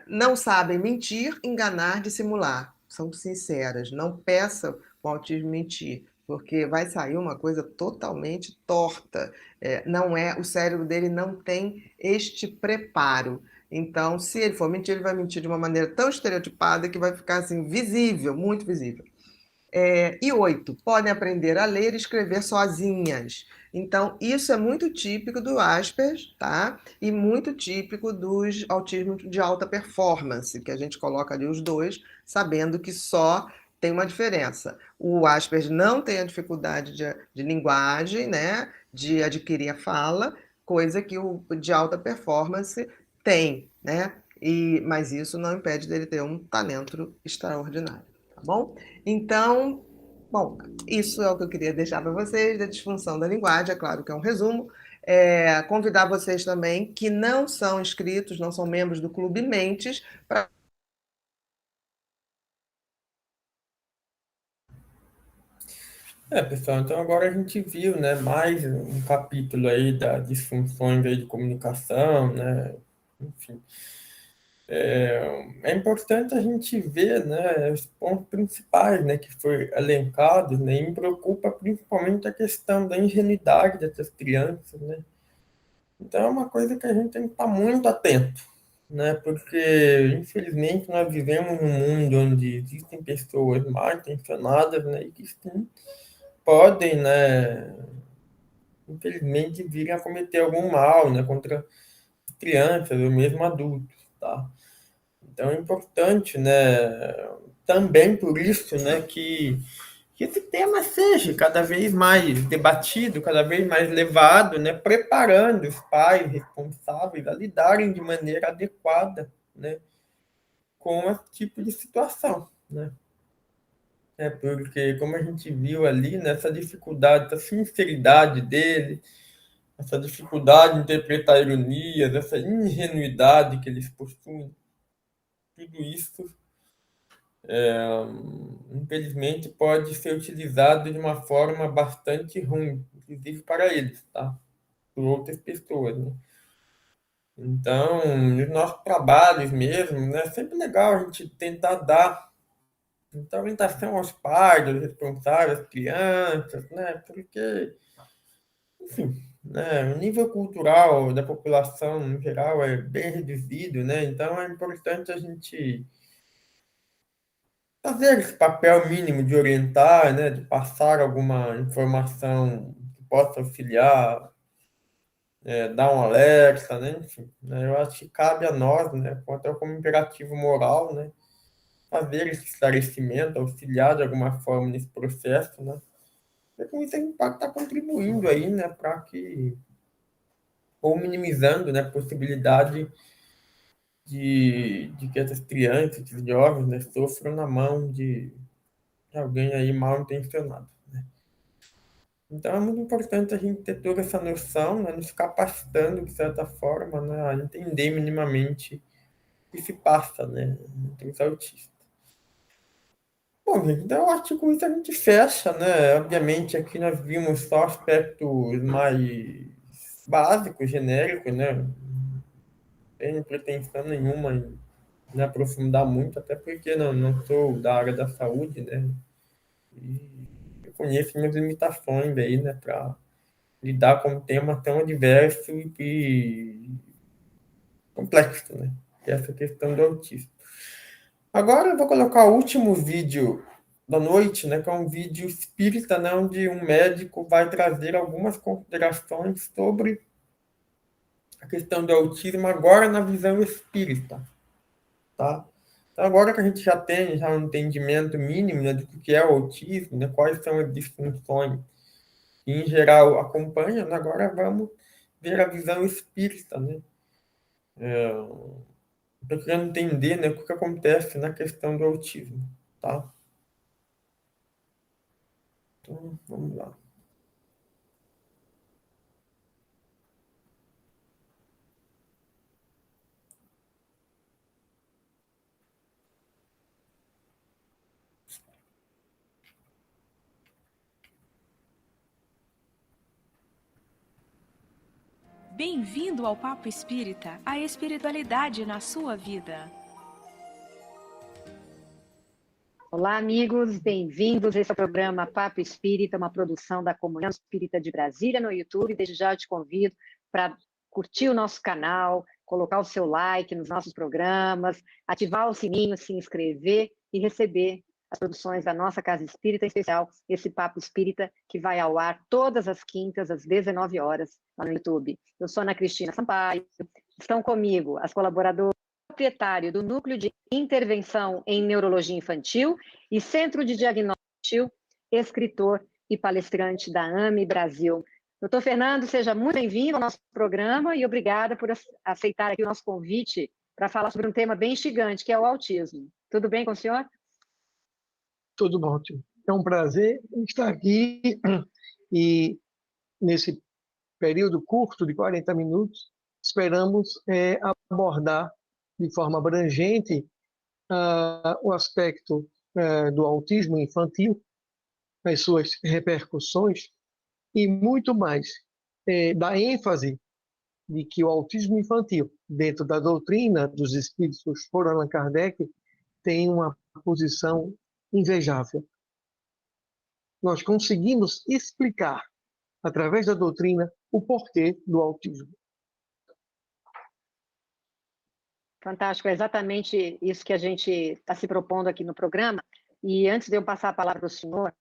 Speaker 1: Não sabem mentir, enganar, dissimular. São sinceras. Não peça o autismo mentir, porque vai sair uma coisa totalmente torta. O cérebro dele não tem este preparo. Então, se ele for mentir, ele vai mentir de uma maneira tão estereotipada que vai ficar assim visível, muito visível. E 8, podem aprender a ler e escrever sozinhas. Então, isso é muito típico do Asperger, tá? E muito típico dos autismos de alta performance, que a gente coloca ali os dois, sabendo que só tem uma diferença. O Asperger não tem a dificuldade de linguagem, né? De adquirir a fala, coisa que o de alta performance tem, né? Mas isso não impede dele ter um talento extraordinário, tá bom? Então, bom, isso é o que eu queria deixar para vocês da disfunção da linguagem, é claro que é um resumo. Convidar vocês também que não são inscritos, não são membros do Clube Mentes, para
Speaker 2: Pessoal, então agora a gente viu, né, mais um capítulo aí das disfunções aí de comunicação, né, enfim. É importante a gente ver, né, os pontos principais, né, que foi elencados, né, e me preocupa principalmente a questão da ingenuidade dessas crianças, né. Então é uma coisa que a gente tem que estar muito atento, né, porque infelizmente nós vivemos num mundo onde existem pessoas mal intencionadas, né, e que sim, podem, né, infelizmente virem a cometer algum mal, né, contra crianças ou mesmo adultos, tá? Então é importante, né, também por isso, né, que esse tema seja cada vez mais debatido, cada vez mais levado, né, preparando os pais responsáveis a lidarem de maneira adequada, né, com esse tipo de situação, né? Porque, como a gente viu ali, nessa dificuldade, essa sinceridade dele, essa dificuldade de interpretar ironias, essa ingenuidade que eles possuem, tudo isso infelizmente, pode ser utilizado de uma forma bastante ruim, inclusive para eles, tá? Por outras pessoas, né? Então, nos nossos trabalhos mesmo, né, é sempre legal a gente tentar dar muita orientação aos pais, aos responsáveis, às crianças, né? Porque, enfim, né, o nível cultural da população em geral é bem reduzido, né? Então, é importante a gente fazer esse papel mínimo de orientar, né, de passar alguma informação que possa auxiliar, dar um alerta, né, enfim, né, eu acho que cabe a nós, né, até como imperativo moral, né, fazer esse esclarecimento, auxiliar de alguma forma nesse processo, né, e com isso a gente pode estar contribuindo aí, né, para que, ou minimizando, né, a possibilidade de que essas crianças, esses jovens, né, sofram na mão de alguém aí mal intencionado. Então é muito importante a gente ter toda essa noção, né, nos capacitando, de certa forma, né, a entender minimamente o que se passa, né, entre os autistas. Bom, gente, então eu acho que com isso a gente fecha, né? Obviamente aqui nós vimos só aspectos mais básicos, genéricos, né? Não tenho pretensão nenhuma em aprofundar muito, até porque não sou da área da saúde, né? E eu conheço minhas limitações aí, né, para lidar com um tema tão diverso e complexo, né? Que é essa questão do autismo. Agora eu vou colocar o último vídeo da noite, né? Que é um vídeo espírita, né? Onde um médico vai trazer algumas considerações sobre a questão do autismo agora na visão espírita, tá? Então, agora que a gente já tem já um entendimento mínimo, né, do que é o autismo, né, quais são as disfunções que, em geral, acompanham, né, agora vamos ver a visão espírita, né? Estou querendo entender, né, o que acontece na questão do autismo, tá? Então, vamos lá.
Speaker 3: Bem-vindo ao Papo Espírita, a espiritualidade na sua vida.
Speaker 4: Olá, amigos, bem-vindos. Esse é o programa Papo Espírita, uma produção da Comunhão Espírita de Brasília no YouTube. Desde já eu te convido para curtir o nosso canal, colocar o seu like nos nossos programas, ativar o sininho, se inscrever e receber as produções da nossa Casa Espírita, em especial esse Papo Espírita, que vai ao ar todas as quintas, às 19 horas, lá no YouTube. Eu sou Ana Cristina Sampaio, estão comigo as colaboradoras, proprietário do Núcleo de Intervenção em Neurologia Infantil e Centro de Diagnóstico Infantil, escritor e palestrante da AME Brasil. Doutor Fernando, seja muito bem-vindo ao nosso programa e obrigada por aceitar aqui o nosso convite para falar sobre um tema bem instigante, que é o autismo. Tudo bem com o senhor?
Speaker 5: Tudo bom, tio. É um prazer estar aqui e nesse período curto de 40 minutos, esperamos abordar de forma abrangente o aspecto do autismo infantil, as suas repercussões e muito mais, da ênfase de que o autismo infantil, dentro da doutrina dos espíritos por Allan Kardec, tem uma posição invejável. Nós conseguimos explicar, através da doutrina, o porquê do autismo.
Speaker 4: Fantástico, é exatamente isso que a gente está se propondo aqui no programa. E antes de eu passar a palavra para o senhor,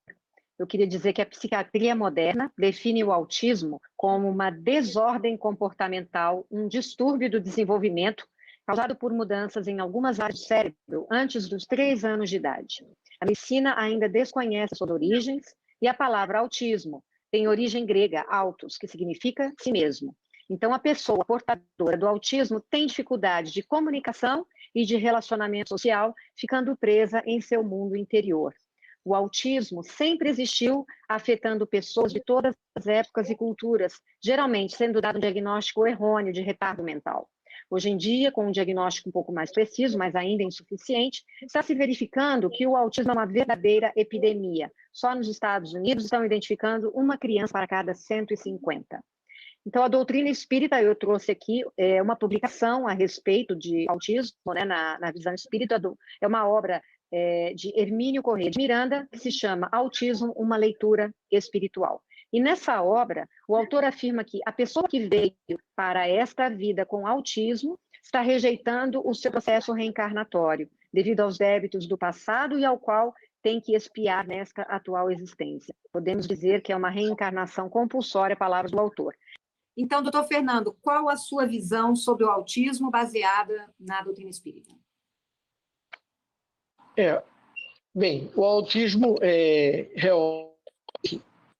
Speaker 4: eu queria dizer que a psiquiatria moderna define o autismo como uma desordem comportamental, um distúrbio do desenvolvimento causado por mudanças em algumas áreas do cérebro antes dos 3 anos de idade. A medicina ainda desconhece suas origens e a palavra autismo tem origem grega, autos, que significa si mesmo. Então, a pessoa portadora do autismo tem dificuldade de comunicação e de relacionamento social, ficando presa em seu mundo interior. O autismo sempre existiu, afetando pessoas de todas as épocas e culturas, geralmente sendo dado um diagnóstico errôneo de retardo mental. Hoje em dia, com um diagnóstico um pouco mais preciso, mas ainda insuficiente, está se verificando que o autismo é uma verdadeira epidemia. Só nos Estados Unidos estão identificando uma criança para cada 150. Então, a doutrina espírita, eu trouxe aqui uma publicação a respeito de autismo, né, na visão espírita, é uma obra de Hermínio Corrêa de Miranda, que se chama Autismo, uma leitura espiritual. E nessa obra, o autor afirma que a pessoa que veio para esta vida com autismo está rejeitando o seu processo reencarnatório, devido aos débitos do passado e ao qual tem que expiar nesta atual existência. Podemos dizer que é uma reencarnação compulsória, palavras do autor.
Speaker 6: Então, doutor Fernando, qual a sua visão sobre o autismo baseada na doutrina espírita?
Speaker 5: Bem, o autismo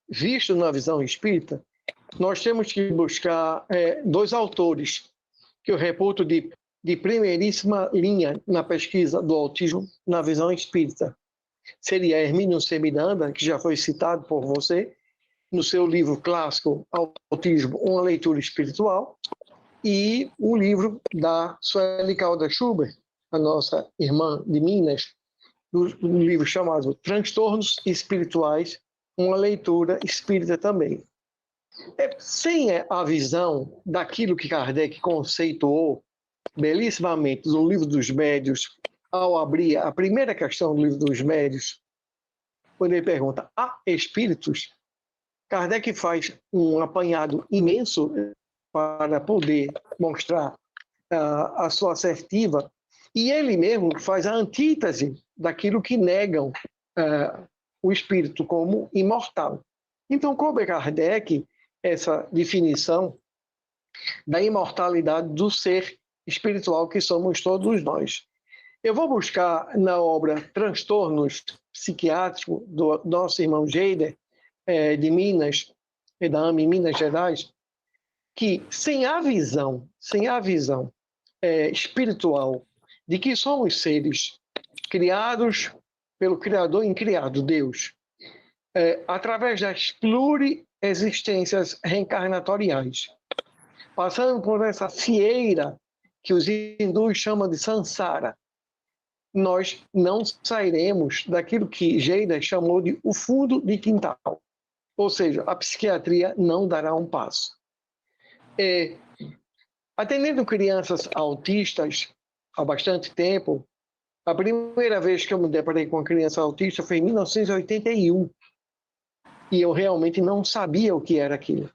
Speaker 5: visto na visão espírita, nós temos que buscar 2 autores que eu reputo de primeiríssima linha na pesquisa do autismo na visão espírita. Seria Hermínio C. Miranda, que já foi citado por você, no seu livro clássico Autismo, uma leitura espiritual, e o livro da Sueli Caldas Schubert, a nossa irmã de Minas, um livro chamado Transtornos Espirituais, uma leitura espírita também. Sem a visão daquilo que Kardec conceituou belíssimamente no Livro dos Médios, ao abrir a primeira questão do Livro dos Médios, quando ele pergunta: há espíritos? Kardec faz um apanhado imenso para poder mostrar a sua assertiva, e ele mesmo faz a antítese daquilo que negam o espírito como imortal. Então, coube a Kardec essa definição da imortalidade do ser espiritual que somos todos nós. Eu vou buscar na obra Transtornos Psiquiátricos, do nosso irmão Geider, de Minas, da AME Minas Gerais, que sem a visão espiritual de que somos seres criados pelo Criador incriado, Deus, através das pluriexistências reencarnatoriais, passando por essa fieira que os hindus chamam de samsara, nós não sairemos daquilo que Geider chamou de o fundo de quintal. Ou seja, a psiquiatria não dará um passo. Atendendo crianças autistas há bastante tempo, a primeira vez que eu me deparei com uma criança autista foi em 1981. E eu realmente não sabia o que era aquilo.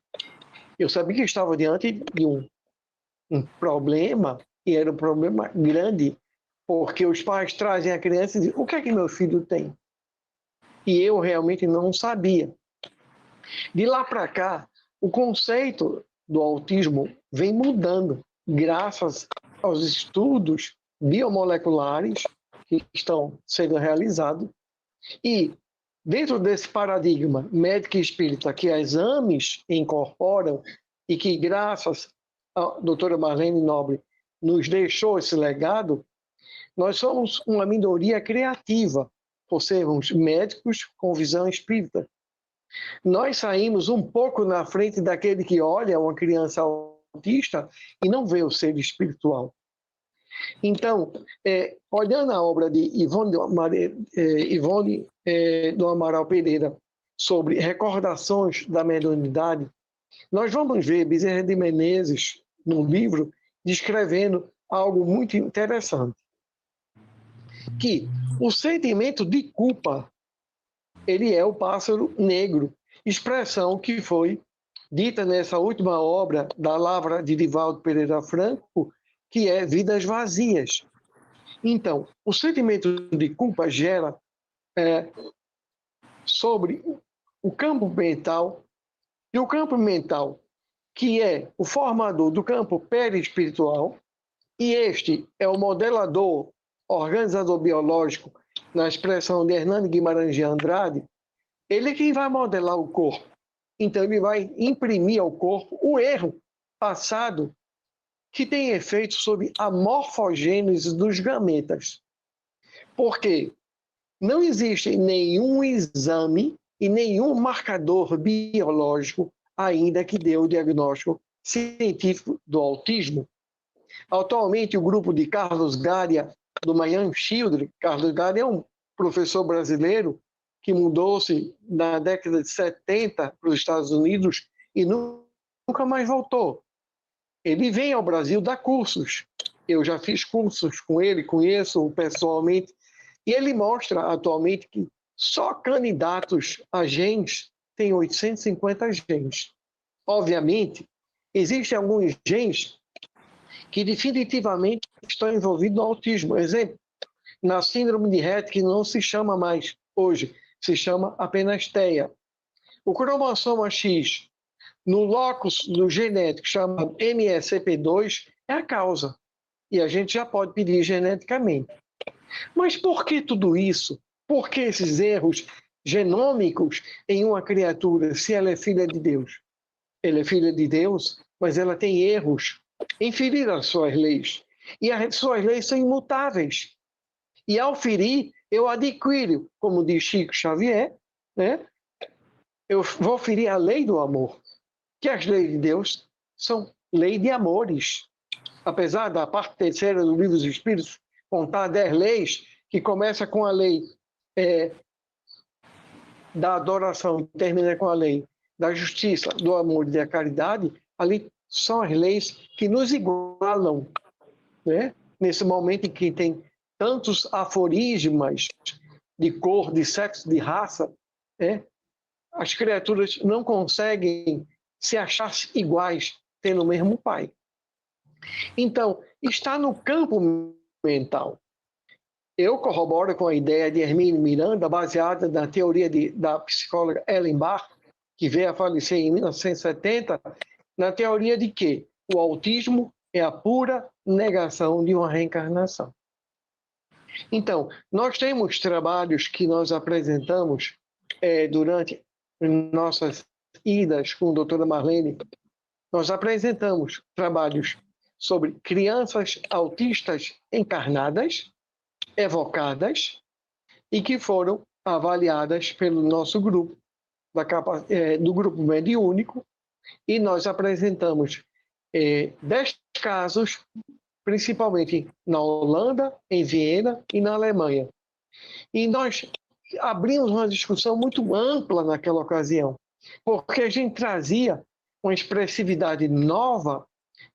Speaker 5: Eu sabia que estava diante de um problema, e era um problema grande, porque os pais trazem a criança e dizem: o que é que meu filho tem? e eu realmente não sabia. De lá para cá, o conceito do autismo vem mudando, graças aos estudos biomoleculares que estão sendo realizados. E, dentro desse paradigma médico e espírita que as AMEs incorporam e que, graças à doutora Marlene Nobre, nos deixou esse legado, nós somos uma minoria criativa, por sermos médicos com visão espírita. Nós saímos um pouco na frente daquele que olha uma criança autista e não vê o ser espiritual. Então, olhando a obra de Ivone do Amaral Pereira sobre recordações da mediunidade, nós vamos ver Bezerra de Menezes, no livro, descrevendo algo muito interessante. Que o sentimento de culpa, ele é o pássaro negro, expressão que foi dita nessa última obra da Lavra de Divaldo Pereira Franco, que é Vidas Vazias. Então, o sentimento de culpa gera sobre o campo mental, e o campo mental, que é o formador do campo perispiritual, e este é o modelador, organizador biológico, na expressão de Hernani Guimarães de Andrade, ele é quem vai modelar o corpo. Então, ele vai imprimir ao corpo o erro passado que tem efeito sobre a morfogênese dos gametas. Porque não existe nenhum exame e nenhum marcador biológico ainda que dê o diagnóstico científico do autismo. Atualmente, o grupo de Carlos Garia, do Miami Children, Carlos Garia é um professor brasileiro que mudou-se na década de 70 para os Estados Unidos e nunca mais voltou. Ele vem ao Brasil dar cursos. Eu já fiz cursos com ele, conheço pessoalmente, e ele mostra atualmente que só candidatos a genes têm 850 genes. Obviamente, existem alguns genes que definitivamente estão envolvidos no autismo. Exemplo, na síndrome de Rett, que não se chama mais hoje, se chama apenas TEA. O cromossoma X, no locus do genético chamado MSCP2, é a causa. E a gente já pode pedir geneticamente. Mas por que tudo isso? Por que esses erros genômicos em uma criatura, se ela é filha de Deus? Ela é filha de Deus, mas ela tem erros em ferir as suas leis. E as suas leis são imutáveis. E ao ferir, eu adquiro, como diz Chico Xavier, né? Eu vou ferir a lei do amor. Que as leis de Deus são lei de amores. Apesar da parte terceira do Livro dos Espíritos contar 10 leis, que começa com a lei da adoração, termina com a lei da justiça, do amor e da caridade, ali são as leis que nos igualam, né? Nesse momento em que tem tantos aforismas de cor, de sexo, de raça, né? As criaturas não conseguem se achar iguais, tendo o mesmo pai. Então, está no campo mental. Eu corroboro com a ideia de Hermínio Miranda, baseada na teoria da psicóloga Ellen Barr, que veio a falecer em 1970, na teoria de que o autismo é a pura negação de uma reencarnação. Então, nós temos trabalhos que nós apresentamos durante nossas idas com a doutora Marlene. Nós apresentamos trabalhos sobre crianças autistas encarnadas, evocadas, e que foram avaliadas pelo nosso grupo, do grupo mediúnico, e nós apresentamos 10 casos, principalmente na Holanda, em Viena e na Alemanha. E nós abrimos uma discussão muito ampla naquela ocasião, porque a gente trazia uma expressividade nova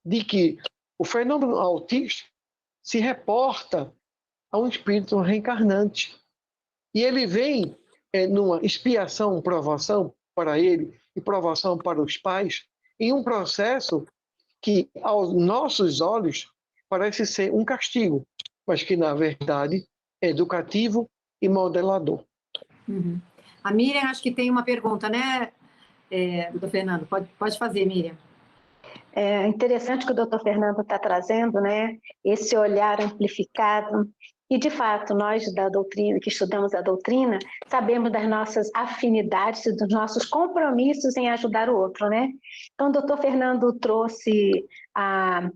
Speaker 5: de que o fenômeno autista se reporta a um espírito reencarnante. E ele vem numa expiação, provação para ele e provação para os pais, em um processo que, aos nossos olhos, parece ser um castigo, mas que, na verdade, é educativo e modelador.
Speaker 6: Uhum. A Miriam acho que tem uma pergunta, né, doutor Fernando? Pode fazer, Miriam.
Speaker 7: É interessante que o doutor Fernando está trazendo, né, esse olhar amplificado. E, de fato, nós da doutrina, que estudamos a doutrina, sabemos das nossas afinidades e dos nossos compromissos em ajudar o outro, né? Então, o doutor Fernando trouxe a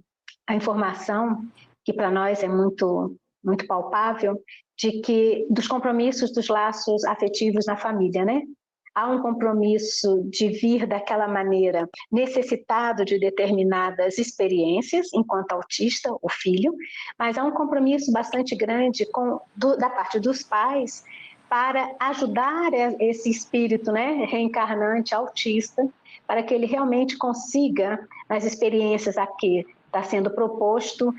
Speaker 7: informação, que para nós é muito, muito palpável, de que dos compromissos dos laços afetivos na família, né? Há um compromisso de vir daquela maneira necessitado de determinadas experiências, enquanto autista, o filho, mas há um compromisso bastante grande da parte dos pais para ajudar esse espírito, né, reencarnante autista, para que ele realmente consiga, nas experiências a que está sendo proposto,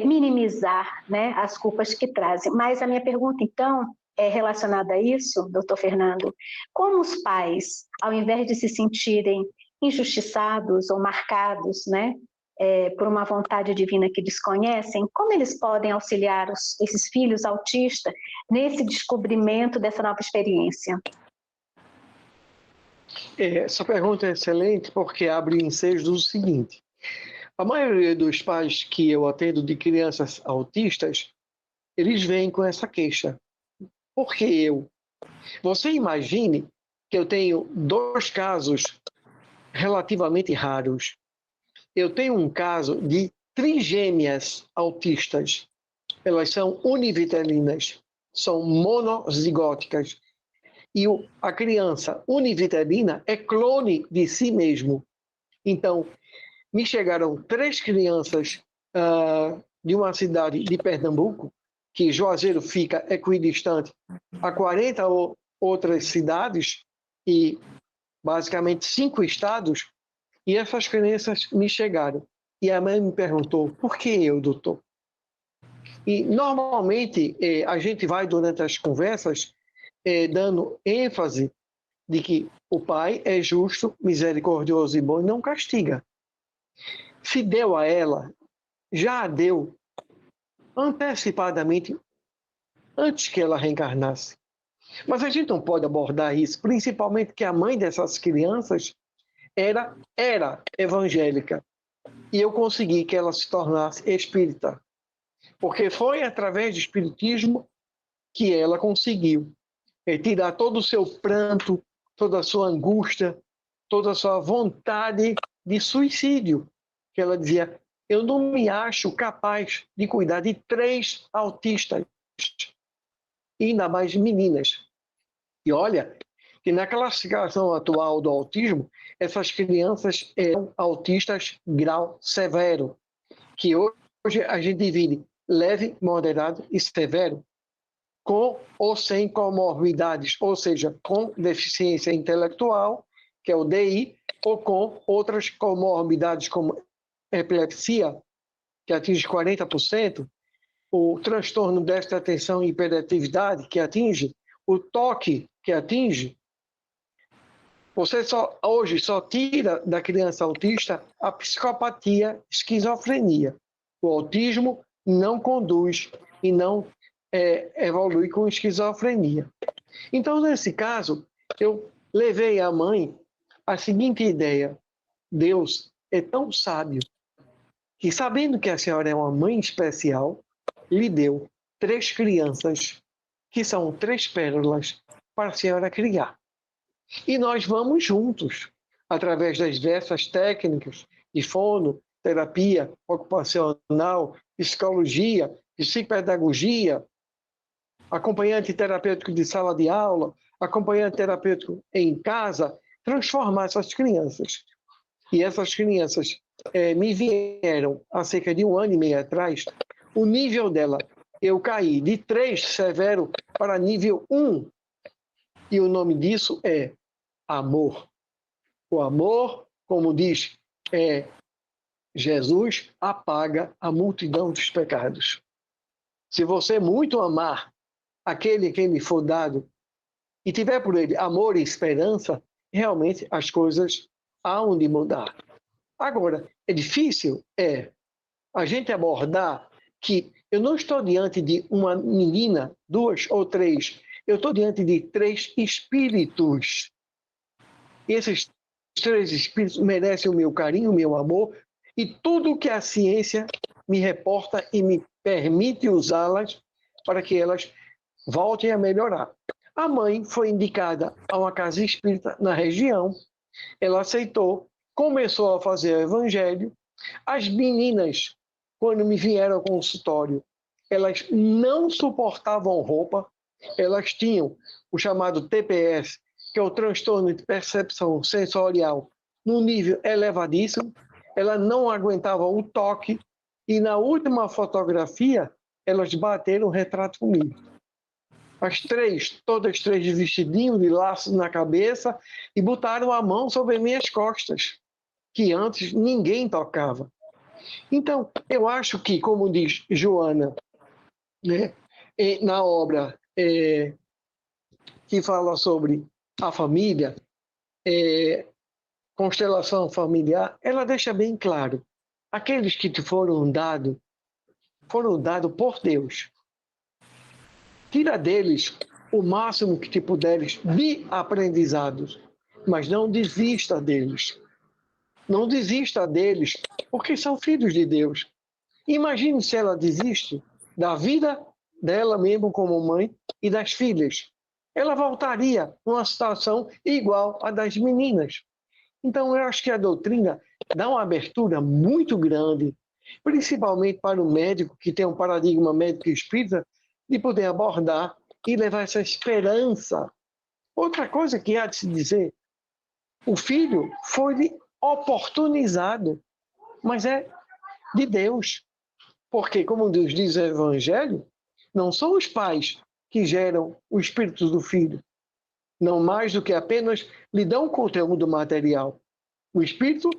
Speaker 7: minimizar, né, as culpas que trazem. Mas a minha pergunta, então, é relacionada a isso, doutor Fernando, como os pais, ao invés de se sentirem injustiçados ou marcados, né, por uma vontade divina que desconhecem, como eles podem auxiliar esses filhos autistas nesse descobrimento dessa nova experiência?
Speaker 5: Essa pergunta é excelente porque abre ensejo do seguinte: a maioria dos pais que eu atendo de crianças autistas, eles vêm com essa queixa. Por que eu? Você imagine que eu tenho 2 casos relativamente raros. Eu tenho um caso de trigêmeas autistas. Elas são univitelinas, são monozigóticas. E a criança univitelina é clone de si mesmo. Então, me chegaram 3 crianças de uma cidade de Pernambuco, que Juazeiro fica equidistante a 40 outras cidades e basicamente 5 estados, e essas crianças me chegaram. E a mãe me perguntou, por que eu, doutor? E normalmente a gente vai durante as conversas dando ênfase de que o pai é justo, misericordioso e bom e não castiga. Se deu a ela, já a deu antecipadamente, antes que ela reencarnasse. Mas a gente não pode abordar isso, principalmente que a mãe dessas crianças era evangélica. E eu consegui que ela se tornasse espírita. Porque foi através do espiritismo que ela conseguiu tirar todo o seu pranto, toda a sua angústia, toda a sua vontade de suicídio. Que ela dizia, eu não me acho capaz de cuidar de 3 autistas, e ainda mais meninas. E olha, que na classificação atual do autismo, essas crianças eram autistas grau severo, que hoje a gente divide leve, moderado e severo, com ou sem comorbidades, ou seja, com deficiência intelectual, que é o DI, ou com outras comorbidades como epilepsia, que atinge 40%, o transtorno de déficit de atenção e hiperatividade, que atinge, o toque, que atinge. Você hoje só tira da criança autista a psicopatia, esquizofrenia. O autismo não conduz e não evolui com esquizofrenia. Então, nesse caso, eu levei à mãe a seguinte ideia: Deus é tão sábio que, sabendo que a senhora é uma mãe especial, lhe deu 3 crianças, que são 3 pérolas, para a senhora criar. E nós vamos juntos, através das diversas técnicas de fono, terapia ocupacional, psicologia, psicopedagogia, acompanhante terapêutico de sala de aula, acompanhante terapêutico em casa, transformar essas crianças. E essas crianças me vieram há cerca de 1 ano e meio atrás. O nível dela, eu caí de 3 severo para nível 1. E o nome disso é amor. O amor, como diz Jesus, apaga a multidão dos pecados. Se você muito amar aquele que lhe for dado e tiver por ele amor e esperança, realmente as coisas hão de mudar. Agora, é difícil? A gente abordar que eu não estou diante de uma menina, 2 ou 3, eu estou diante de 3 espíritos. Esses 3 espíritos merecem o meu carinho, o meu amor, e tudo que a ciência me reporta e me permite usá-las para que elas voltem a melhorar. A mãe foi indicada a uma casa espírita na região, ela aceitou, começou a fazer o evangelho. As meninas, quando me vieram ao consultório, elas não suportavam roupa, elas tinham o chamado TPS, que é o transtorno de percepção sensorial, num nível elevadíssimo, ela não aguentava o toque, e na última fotografia, elas bateram o retrato comigo. Todas 3 de vestidinho, de laços na cabeça, e botaram a mão sobre minhas costas, que antes ninguém tocava. Então, eu acho que, como diz Joana, né, na obra que fala sobre a família, constelação familiar, ela deixa bem claro, aqueles que te foram dados por Deus. Tira deles o máximo que te puderes de aprendizados, mas não desista deles. Não desista deles, porque são filhos de Deus. Imagine se ela desiste da vida dela mesmo como mãe e das filhas. Ela voltaria numa situação igual à das meninas. Então, eu acho que a doutrina dá uma abertura muito grande, principalmente para o médico, que tem um paradigma médico espírita, de poder abordar e levar essa esperança. Outra coisa que há de se dizer, o filho foi oportunizado, mas é de Deus. Porque, como Deus diz no Evangelho, não são os pais que geram o espírito do filho, não mais do que apenas lhe dão conteúdo material. O espírito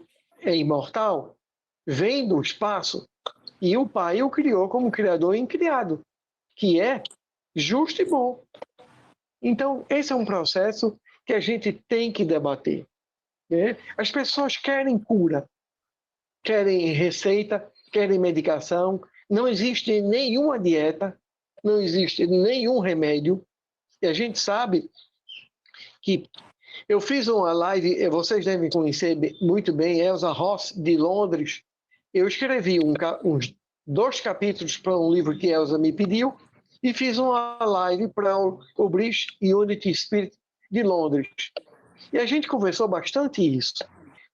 Speaker 5: é imortal, vem do espaço, e o pai o criou como criador incriado, que é justo e bom. Então, esse é um processo que a gente tem que debater, né? As pessoas querem cura, querem receita, querem medicação, não existe nenhuma dieta, não existe nenhum remédio, e a gente sabe que eu fiz uma live, vocês devem conhecer muito bem, Elsa Ross, de Londres. Eu escrevi uns 2 capítulos para um livro que Elsa me pediu e fiz uma live para o British Unity Spirit de Londres. E a gente conversou bastante isso.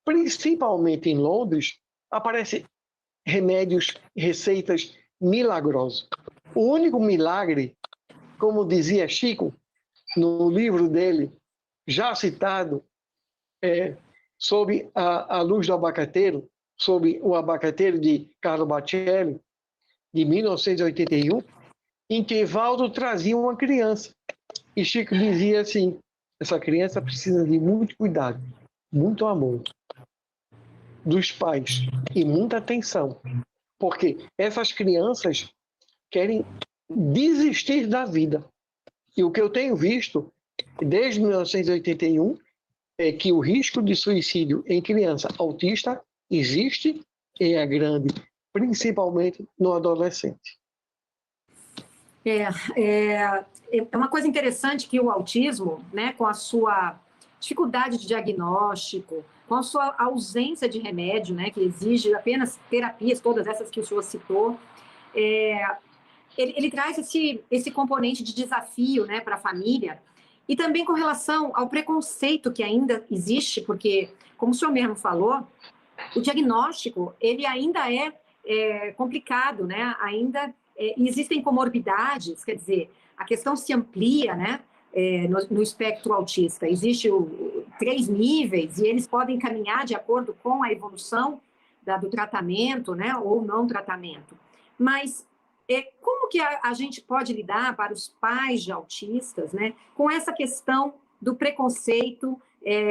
Speaker 5: Principalmente em Londres, aparecem remédios, receitas milagrosas. O único milagre, como dizia Chico no livro dele, já citado, sobre a luz do abacateiro, sobre o abacateiro de Carlo Bacelli, de 1981, em que Evaldo trazia uma criança. E Chico dizia assim, essa criança precisa de muito cuidado, muito amor dos pais e muita atenção, porque essas crianças querem desistir da vida. E o que eu tenho visto desde 1981 é que o risco de suicídio em criança autista existe e é grande, principalmente no adolescente.
Speaker 6: É uma coisa interessante que o autismo, né, com a sua dificuldade de diagnóstico, com a sua ausência de remédio, né, que exige apenas terapias, todas essas que o senhor citou, ele traz esse componente de desafio, né, para a família, e também com relação ao preconceito que ainda existe, porque, como o senhor mesmo falou, o diagnóstico ele ainda é complicado, né? Ainda existem comorbidades, quer dizer, a questão se amplia, né? No espectro autista. Existem 3 níveis e eles podem caminhar de acordo com a evolução do tratamento, né? Ou não tratamento. Mas como que a gente pode lidar para os pais de autistas, né? Com essa questão do preconceito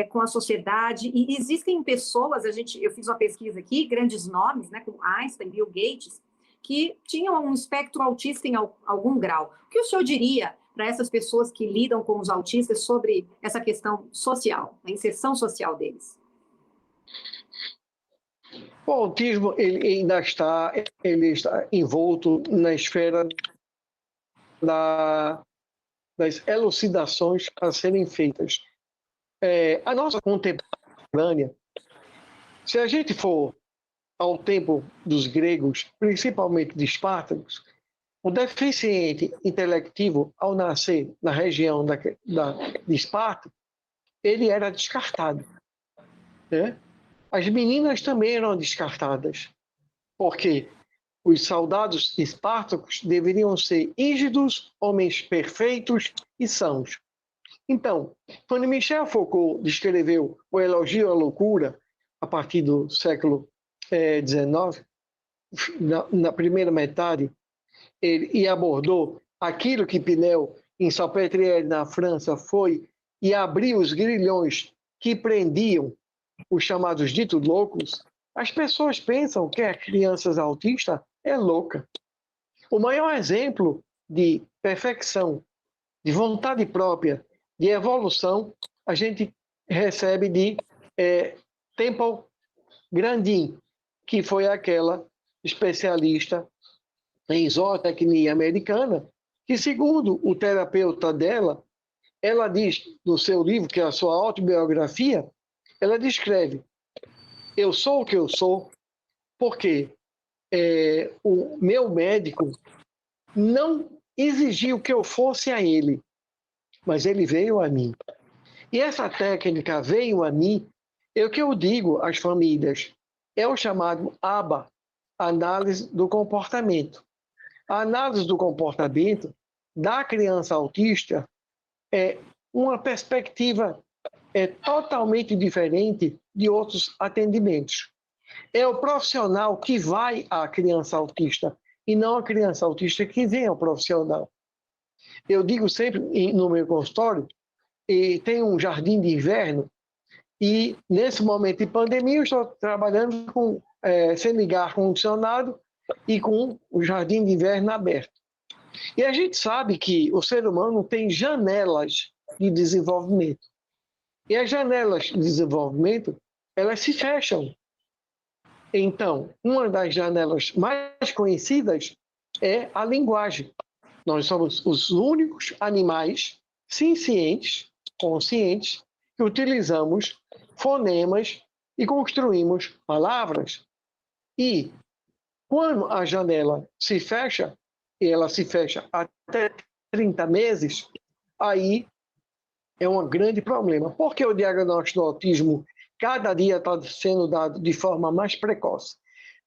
Speaker 6: com a sociedade? E existem pessoas, eu fiz uma pesquisa aqui, grandes nomes, né? Como Einstein, Bill Gates, que tinham um espectro autista em algum grau. O que o senhor diria para essas pessoas que lidam com os autistas sobre essa questão social, a inserção social deles?
Speaker 5: O autismo ele está envolto na esfera das elucidações a serem feitas. A nossa contemporânea, se a gente for ao tempo dos gregos, principalmente de Espartacos, o deficiente intelectivo, ao nascer na região de Esparta, ele era descartado. Né? As meninas também eram descartadas, porque os soldados espartacos deveriam ser rígidos, homens perfeitos e sãos. Então, quando Michel Foucault descreveu o Elogio à Loucura, a partir do século XIX, na primeira metade, e abordou aquilo que Pinel, em Salpêtrière, na França, foi e abriu os grilhões que prendiam os chamados ditos loucos, as pessoas pensam que a criança autista é louca. O maior exemplo de perfeição, de vontade própria, de evolução, a gente recebe de Temple Grandin, que foi aquela especialista em zootecnia americana, que, segundo o terapeuta dela, ela diz no seu livro, que é a sua autobiografia, ela descreve: eu sou o que eu sou porque o meu médico não exigiu que eu fosse a ele, mas ele veio a mim. E essa técnica veio a mim, é o que eu digo às famílias, é o chamado ABA, análise do comportamento. A análise do comportamento da criança autista é uma perspectiva totalmente diferente de outros atendimentos. É o profissional que vai à criança autista e não a criança autista que vem ao profissional. Eu digo sempre no meu consultório, e tem um jardim de inverno, e nesse momento de pandemia eu estou trabalhando sem ligar ar-condicionado e com o jardim de inverno aberto. E a gente sabe que o ser humano tem janelas de desenvolvimento. E as janelas de desenvolvimento, elas se fecham. Então, uma das janelas mais conhecidas é a linguagem. Nós somos os únicos animais cientes, conscientes, que utilizamos fonemas e construímos palavras. E quando a janela se fecha, e ela se fecha até 30 meses, aí é um grande problema. Porque o diagnóstico do autismo cada dia está sendo dado de forma mais precoce?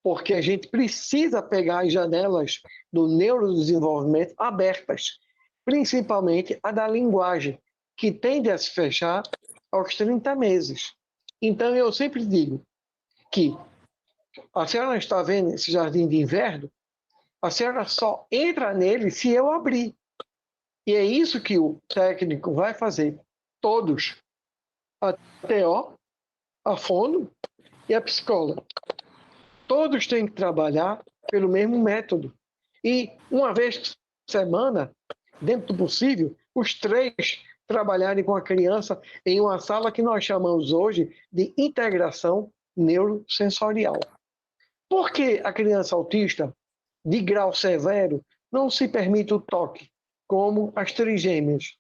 Speaker 5: Porque a gente precisa pegar as janelas do neurodesenvolvimento abertas, principalmente a da linguagem, que tende a se fechar aos 30 meses. Então, eu sempre digo que a senhora está vendo esse jardim de inverno, a senhora só entra nele se eu abrir. E é isso que o técnico vai fazer. Todos. A TO, a fono e a psicóloga. Todos têm que trabalhar pelo mesmo método. E uma vez por semana, dentro do possível, os três trabalharem com a criança em uma sala que nós chamamos hoje de integração neurosensorial. Por que a criança autista, de grau severo, não se permite o toque, como as trigêmeas?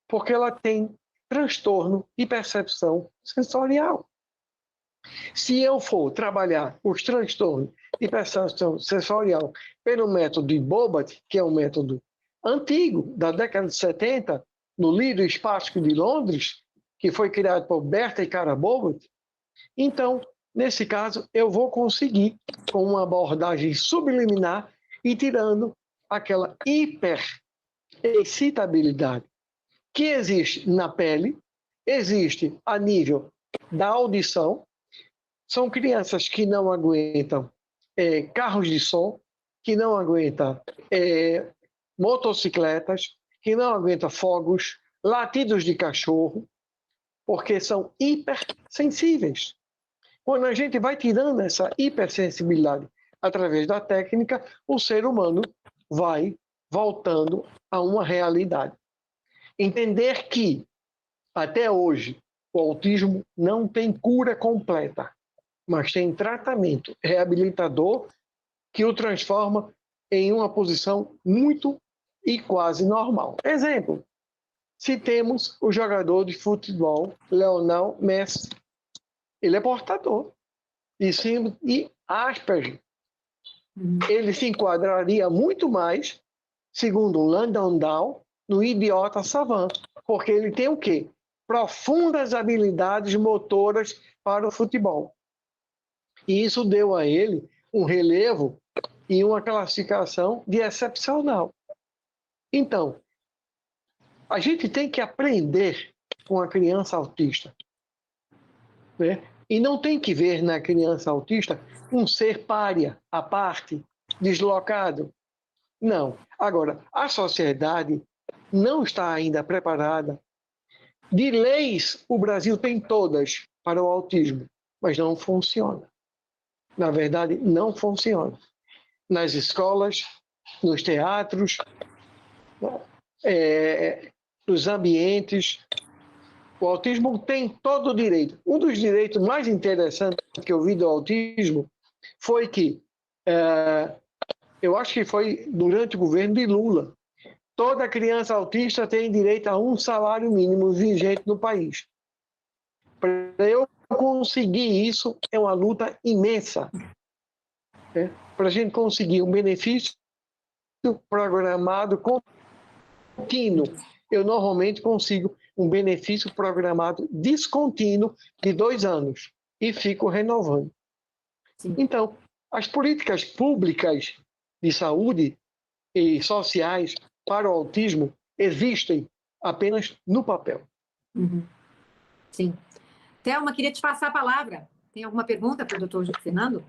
Speaker 5: Porque ela tem transtorno de percepção sensorial. Se eu for trabalhar os transtornos de percepção sensorial pelo método de Bobat, que é um método antigo, da década de 70, no Lido Espástico de Londres, que foi criado por Berta e Cara Bobat, então, nesse caso, eu vou conseguir, com uma abordagem subliminar, e tirando aquela hiperexcitabilidade que existe na pele, existe a nível da audição. São crianças que não aguentam carros de som, que não aguentam motocicletas, que não aguentam fogos, latidos de cachorro, porque são hipersensíveis. Quando a gente vai tirando essa hipersensibilidade através da técnica, o ser humano vai voltando a uma realidade. Entender que, até hoje, o autismo não tem cura completa, mas tem tratamento reabilitador que o transforma em uma posição muito e quase normal. Exemplo, se temos o jogador de futebol, Lionel Messi. Ele é portador de síndrome de Asperger. Ele se enquadraria muito mais, segundo Landau, no idiota savant, porque ele tem o quê? Profundas habilidades motoras para o futebol. E isso deu a ele um relevo e uma classificação de excepcional. Então, a gente tem que aprender com a criança autista, né? E não tem que ver na criança autista um ser pária, à parte, deslocado. Não. Agora, a sociedade não está ainda preparada. De leis, o Brasil tem todas para o autismo, mas não funciona. Na verdade, não funciona. Nas escolas, nos teatros, nos ambientes, o autismo tem todo o direito. Um dos direitos mais interessantes que eu vi do autismo foi que, eu acho que foi durante o governo de Lula, toda criança autista tem direito a um salário mínimo vigente no país. Para eu conseguir isso, é uma luta imensa. Né? Para a gente conseguir um benefício programado contínuo, eu normalmente consigo um benefício programado descontínuo de 2 anos e fico renovando. Sim. Então, as políticas públicas de saúde e sociais para o autismo existem apenas no papel.
Speaker 6: Sim. Thelma, queria te passar a palavra. Tem alguma pergunta para o doutor Fernando?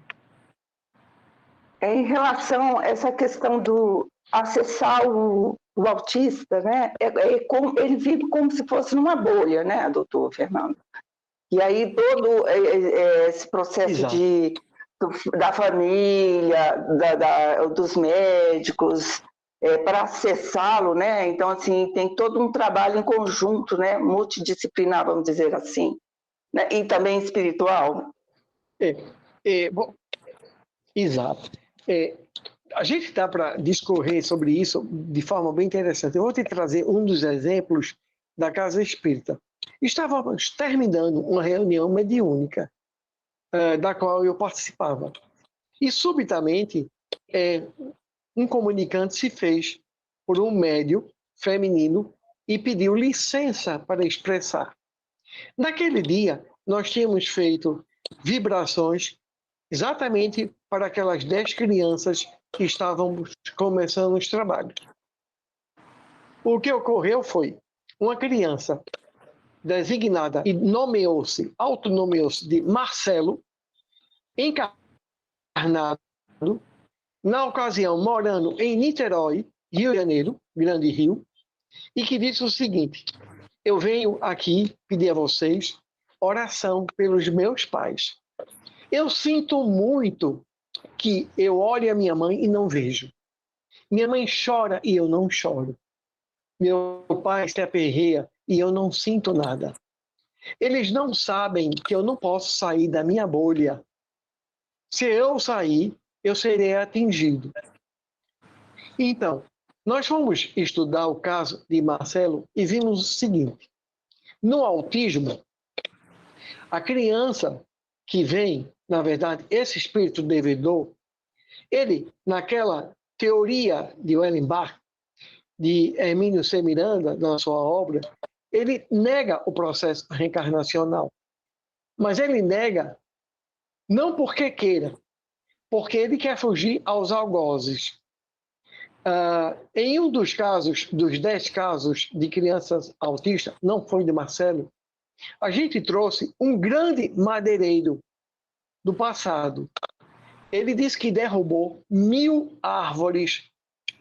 Speaker 8: Em relação a essa questão do acessar o autista, né? Ele vive como se fosse numa bolha, né, doutor Fernando? E aí todo esse processo da família, dos médicos, para acessá-lo, né? Então, assim, tem todo um trabalho em conjunto, né? Multidisciplinar, vamos dizer assim, né? E também espiritual.
Speaker 5: Bom, exato. A gente dá para discorrer sobre isso de forma bem interessante. Eu vou te trazer um dos exemplos da Casa Espírita. Estávamos terminando uma reunião mediúnica, da qual eu participava. E, subitamente, um comunicante se fez por um médium feminino e pediu licença para expressar. Naquele dia, nós tínhamos feito vibrações exatamente para aquelas 10 crianças que estávamos começando os trabalhos. O que ocorreu foi uma criança designada e autonomeou-se de Marcelo, encarnado, na ocasião morando em Niterói, Rio de Janeiro, Grande Rio, e que disse o seguinte: eu venho aqui pedir a vocês oração pelos meus pais. Eu sinto muito que eu olho a minha mãe e não vejo. Minha mãe chora e eu não choro. Meu pai se aperreia e eu não sinto nada. Eles não sabem que eu não posso sair da minha bolha. Se eu sair, eu serei atingido. Então, nós fomos estudar o caso de Marcelo e vimos o seguinte: no autismo, a criança que vem, na verdade, esse espírito devedor, ele, naquela teoria de Wellenbach, de Hermínio C. Miranda, na sua obra, ele nega o processo reencarnacional. Mas ele nega não porque queira, porque ele quer fugir aos algozes. Em um dos casos, dos 10 casos de crianças autistas, não foi de Marcelo, a gente trouxe um grande madeireiro do passado. Ele disse que derrubou 1000 árvores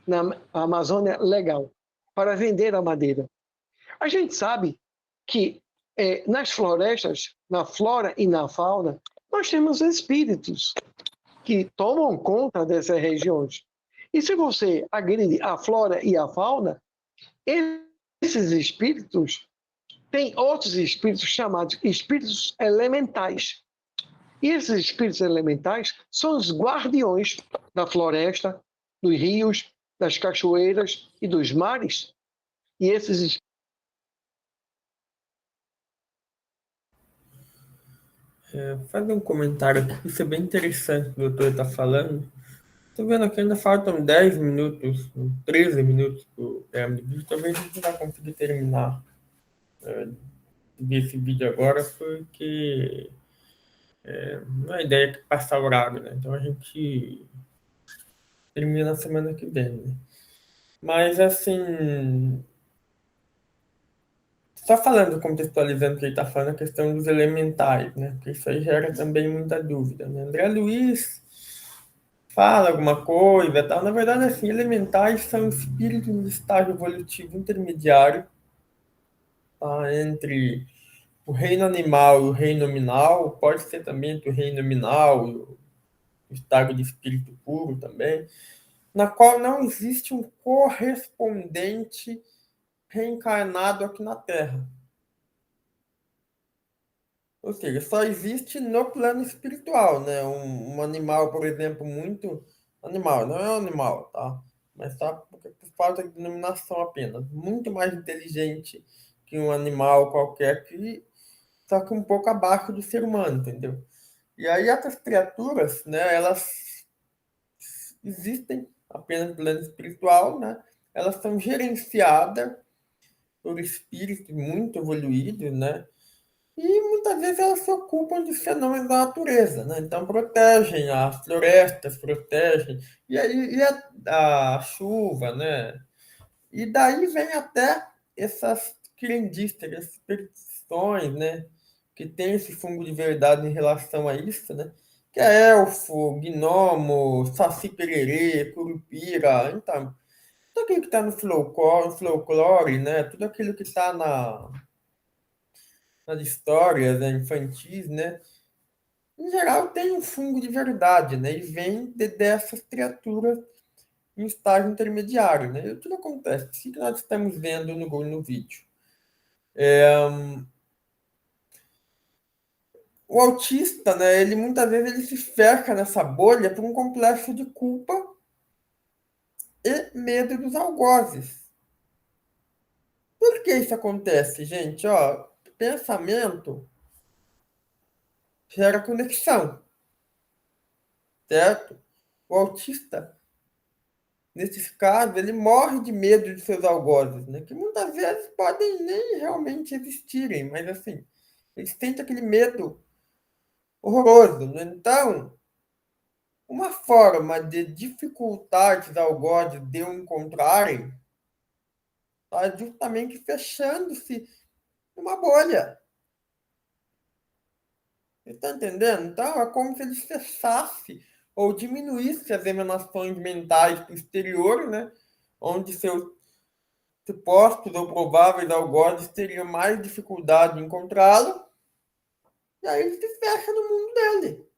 Speaker 5: na Amazônia Legal para vender a madeira. A gente sabe que nas florestas, na flora e na fauna, nós temos espíritos que tomam conta dessas regiões. E se você agride a flora e a fauna, esses espíritos têm outros espíritos chamados espíritos elementais. E esses espíritos elementais são os guardiões da floresta, dos rios, das cachoeiras e dos mares. E esses
Speaker 2: Fazer um comentário aqui, isso é bem interessante o que o doutor está falando. Estou vendo aqui, ainda faltam 10 minutos, 13 minutos para o término do vídeo. Talvez a gente não vai conseguir terminar desse vídeo agora, porque não é ideia que passar o horário, né? Então a gente termina na semana que vem, né? Mas, assim, só falando, contextualizando o que ele está falando, a questão dos elementais, né? Porque isso aí gera também muita dúvida, né? André Luiz fala alguma coisa, tal. Na verdade, assim, elementais são espíritos de estágio evolutivo intermediário, tá? Entre o reino animal e o reino nominal, pode ser também entre o reino nominal e o estado de espírito puro também, na qual não existe um correspondente reencarnado aqui na Terra. Ou seja, só existe no plano espiritual, né? Um animal, por exemplo, muito animal, não é um animal, tá? Mas só por falta de denominação apenas. Muito mais inteligente que um animal qualquer, só que um pouco abaixo do ser humano, entendeu? E aí essas criaturas, né? Elas existem apenas no plano espiritual, né? Elas são gerenciadas por espíritos muito evoluídos, né? E muitas vezes elas se ocupam de fenômenos da natureza, né? Então protegem as florestas, protegem, e aí a chuva, né? E daí vem até essas crendices, essas superstições, né? Que tem esse fundo de verdade em relação a isso, né? Que é elfo, gnomo, saci pererê, curupira, então, tudo aquilo que está no folclore, né? Tudo aquilo que está nas histórias, né, infantis, né? Em geral tem um fungo de verdade, né? E vem dessas criaturas em estágio intermediário, né? E o que acontece? O que nós estamos vendo no vídeo? O autista, né? Ele muitas vezes ele se fecha nessa bolha por um complexo de culpa e medo dos algozes. Por que isso acontece, gente? Ó, pensamento gera conexão, certo? O autista, nesses casos, ele morre de medo de seus algozes, né? Que muitas vezes podem nem realmente existirem, mas assim, eles sentem aquele medo horroroso, né? Então, uma forma de dificultar esses algozes de o encontrarem está justamente fechando-se numa bolha. Você está entendendo? Então, é como se ele fechasse ou diminuísse as emanações mentais para o exterior, né? Onde seus supostos ou prováveis algozes teriam mais dificuldade em encontrá-lo, e aí ele se fecha no mundo dele.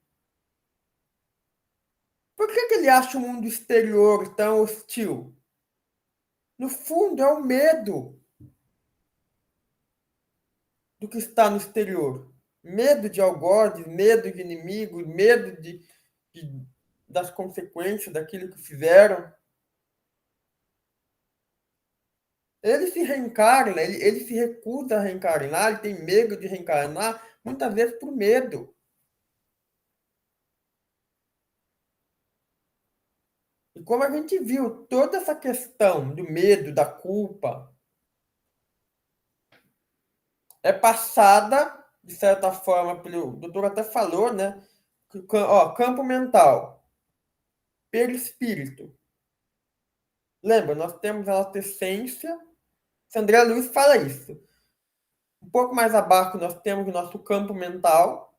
Speaker 2: Por que ele acha o mundo exterior tão hostil? No fundo, é o medo do que está no exterior. Medo de algozes, medo de inimigos, medo das consequências daquilo que fizeram. Ele se reencarna, ele se recusa a reencarnar, ele tem medo de reencarnar, muitas vezes por medo. E como a gente viu, toda essa questão do medo, da culpa, é passada, de certa forma, o doutor até falou, né? Ó, campo mental, perispírito. Lembra, nós temos a nossa essência, André Luiz fala isso. Um pouco mais abaixo, nós temos o nosso campo mental,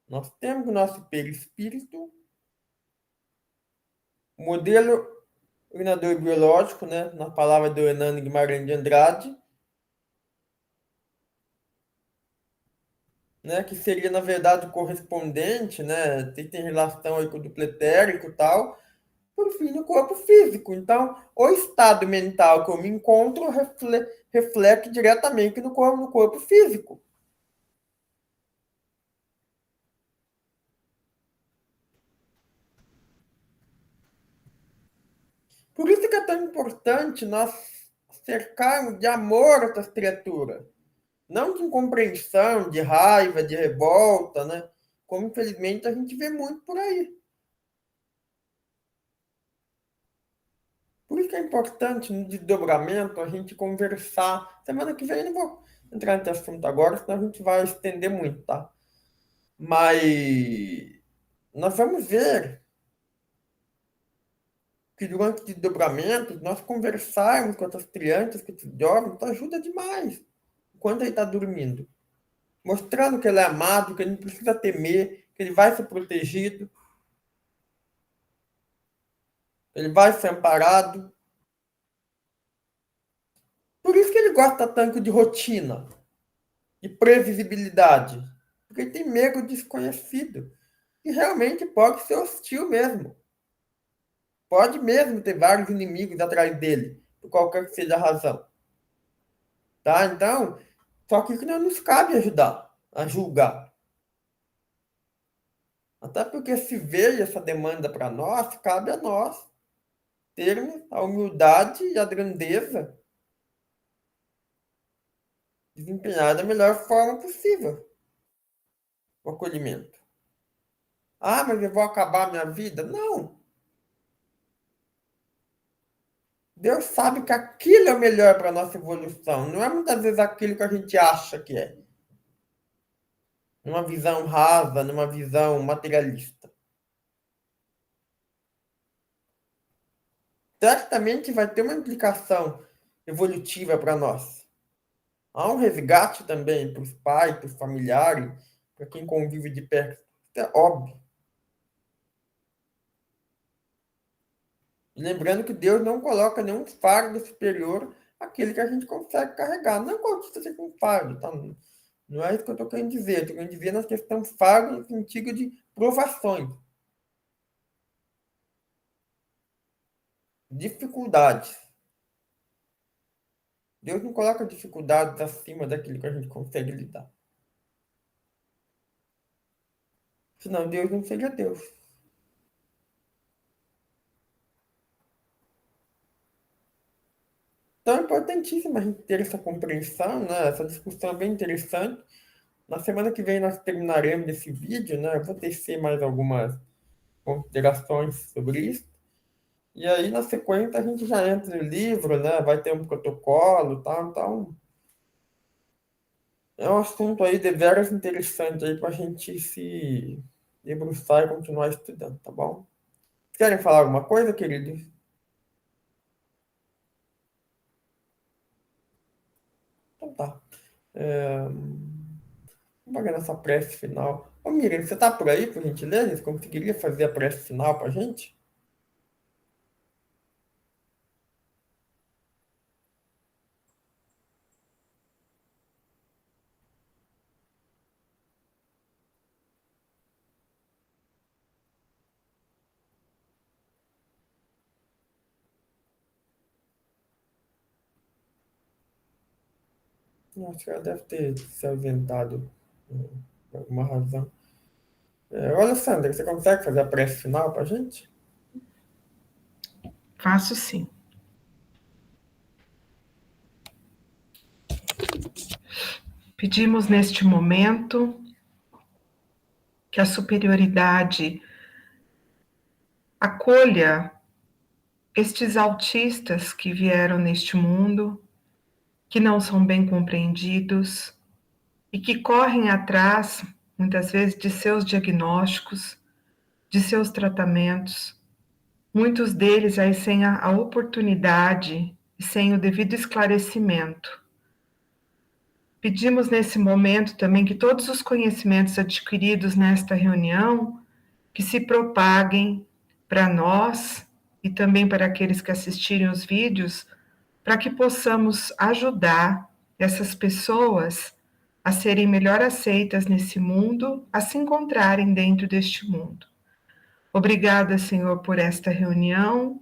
Speaker 2: nós temos o nosso perispírito, o modelo urinador biológico, né? Na palavra do Hernando Guimarães de Andrade, né, que seria, na verdade, o correspondente, né, tem relação aí com o duplo etérico e tal, por fim, no corpo físico. Então, o estado mental que eu me encontro reflete diretamente no corpo físico. Por isso que é tão importante nós cercarmos de amor essas criaturas. Não de incompreensão, de raiva, de revolta, né? Como, infelizmente, a gente vê muito por aí. Por isso que é importante, no desdobramento, a gente conversar. Semana que vem eu não vou entrar nesse assunto agora, senão a gente vai estender muito, tá? Mas nós vamos ver que durante o desdobramento, nós conversarmos com outras crianças, com esses jovens, isso ajuda demais. Enquanto ele está dormindo. Mostrando que ele é amado, que ele não precisa temer, que ele vai ser protegido, ele vai ser amparado. Por isso que ele gosta tanto de rotina, de previsibilidade, porque ele tem medo do desconhecido. E realmente pode ser hostil mesmo. Pode mesmo ter vários inimigos atrás dele, por qualquer que seja a razão. Tá? Então, só que não nos cabe ajudar, a julgar. Até porque se veio essa demanda para nós, cabe a nós termos a humildade e a grandeza de desempenhar da melhor forma possível o acolhimento. Ah, mas eu vou acabar a minha vida? Não. Deus sabe que aquilo é o melhor para a nossa evolução. Não é muitas vezes aquilo que a gente acha que é. Numa visão rasa, numa visão materialista. Certamente vai ter uma implicação evolutiva para nós. Há um resgate também para os pais, para os familiares, para quem convive de perto. Isso é óbvio. E lembrando que Deus não coloca nenhum fardo superior àquele que a gente consegue carregar. Não que o autista seja um fardo, tá? Não é isso que eu estou querendo dizer. Eu estou querendo dizer na questão fardo no sentido de provações, dificuldades. Deus não coloca dificuldades acima daquilo que a gente consegue lidar. Senão Deus não seria Deus. Então é importantíssimo a gente ter essa compreensão, né? Essa discussão é bem interessante. Na semana que vem nós terminaremos esse vídeo, né? Eu vou tecer mais algumas considerações sobre isso. E aí, na sequência, a gente já entra no livro, né? Vai ter um protocolo, tá? Então, é um assunto aí deveras interessante aí para a gente se debruçar e continuar estudando, tá bom? Querem falar alguma coisa, queridos? Então tá. Vamos fazer nossa prece final. Ô, Miriam, você tá por aí, por gentileza? Você conseguiria fazer a prece final pra gente? Eu acho que ela deve ter se ausentado por alguma razão. Olha, Sandra, você consegue fazer a prece final pra gente?
Speaker 1: Faço sim. Pedimos neste momento que a superioridade acolha estes autistas que vieram neste mundo, que não são bem compreendidos e que correm atrás, muitas vezes, de seus diagnósticos, de seus tratamentos, muitos deles aí sem a oportunidade e sem o devido esclarecimento. Pedimos nesse momento também que todos os conhecimentos adquiridos nesta reunião que se propaguem para nós e também para aqueles que assistirem os vídeos, para que possamos ajudar essas pessoas a serem melhor aceitas nesse mundo, a se encontrarem dentro deste mundo. Obrigada, Senhor, por esta reunião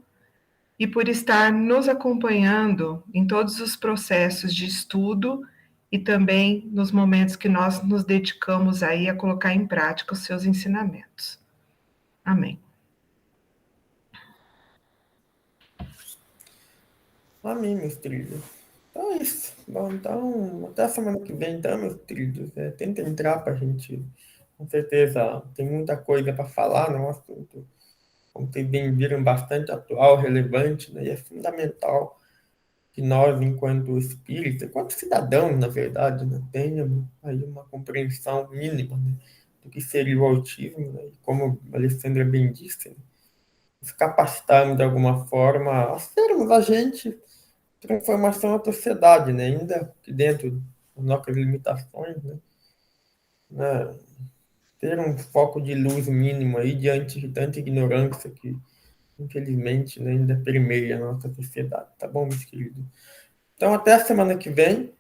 Speaker 1: e por estar nos acompanhando em todos os processos de estudo e também nos momentos que nós nos dedicamos aí a colocar em prática os seus ensinamentos. Amém.
Speaker 2: Amém, meus queridos. Então é isso. Bom, então, até a semana que vem, então, meus queridos. Tenta entrar para a gente, com certeza, tem muita coisa para falar, né? Um assunto, como vocês bem viram, bastante atual, relevante, né? E é fundamental que nós, enquanto espíritas, enquanto cidadãos, na verdade, né, tenhamos aí uma compreensão mínima, né, do que seria o autismo, né? E como a Alessandra bem disse, né, nos capacitarmos de alguma forma a sermos agentes de transformação da sociedade, né? Ainda que dentro das nossas limitações, né? Ter um foco de luz mínimo aí diante de tanta ignorância que, infelizmente, né, ainda permeia a nossa sociedade. Tá bom, meus queridos? Então, até a semana que vem.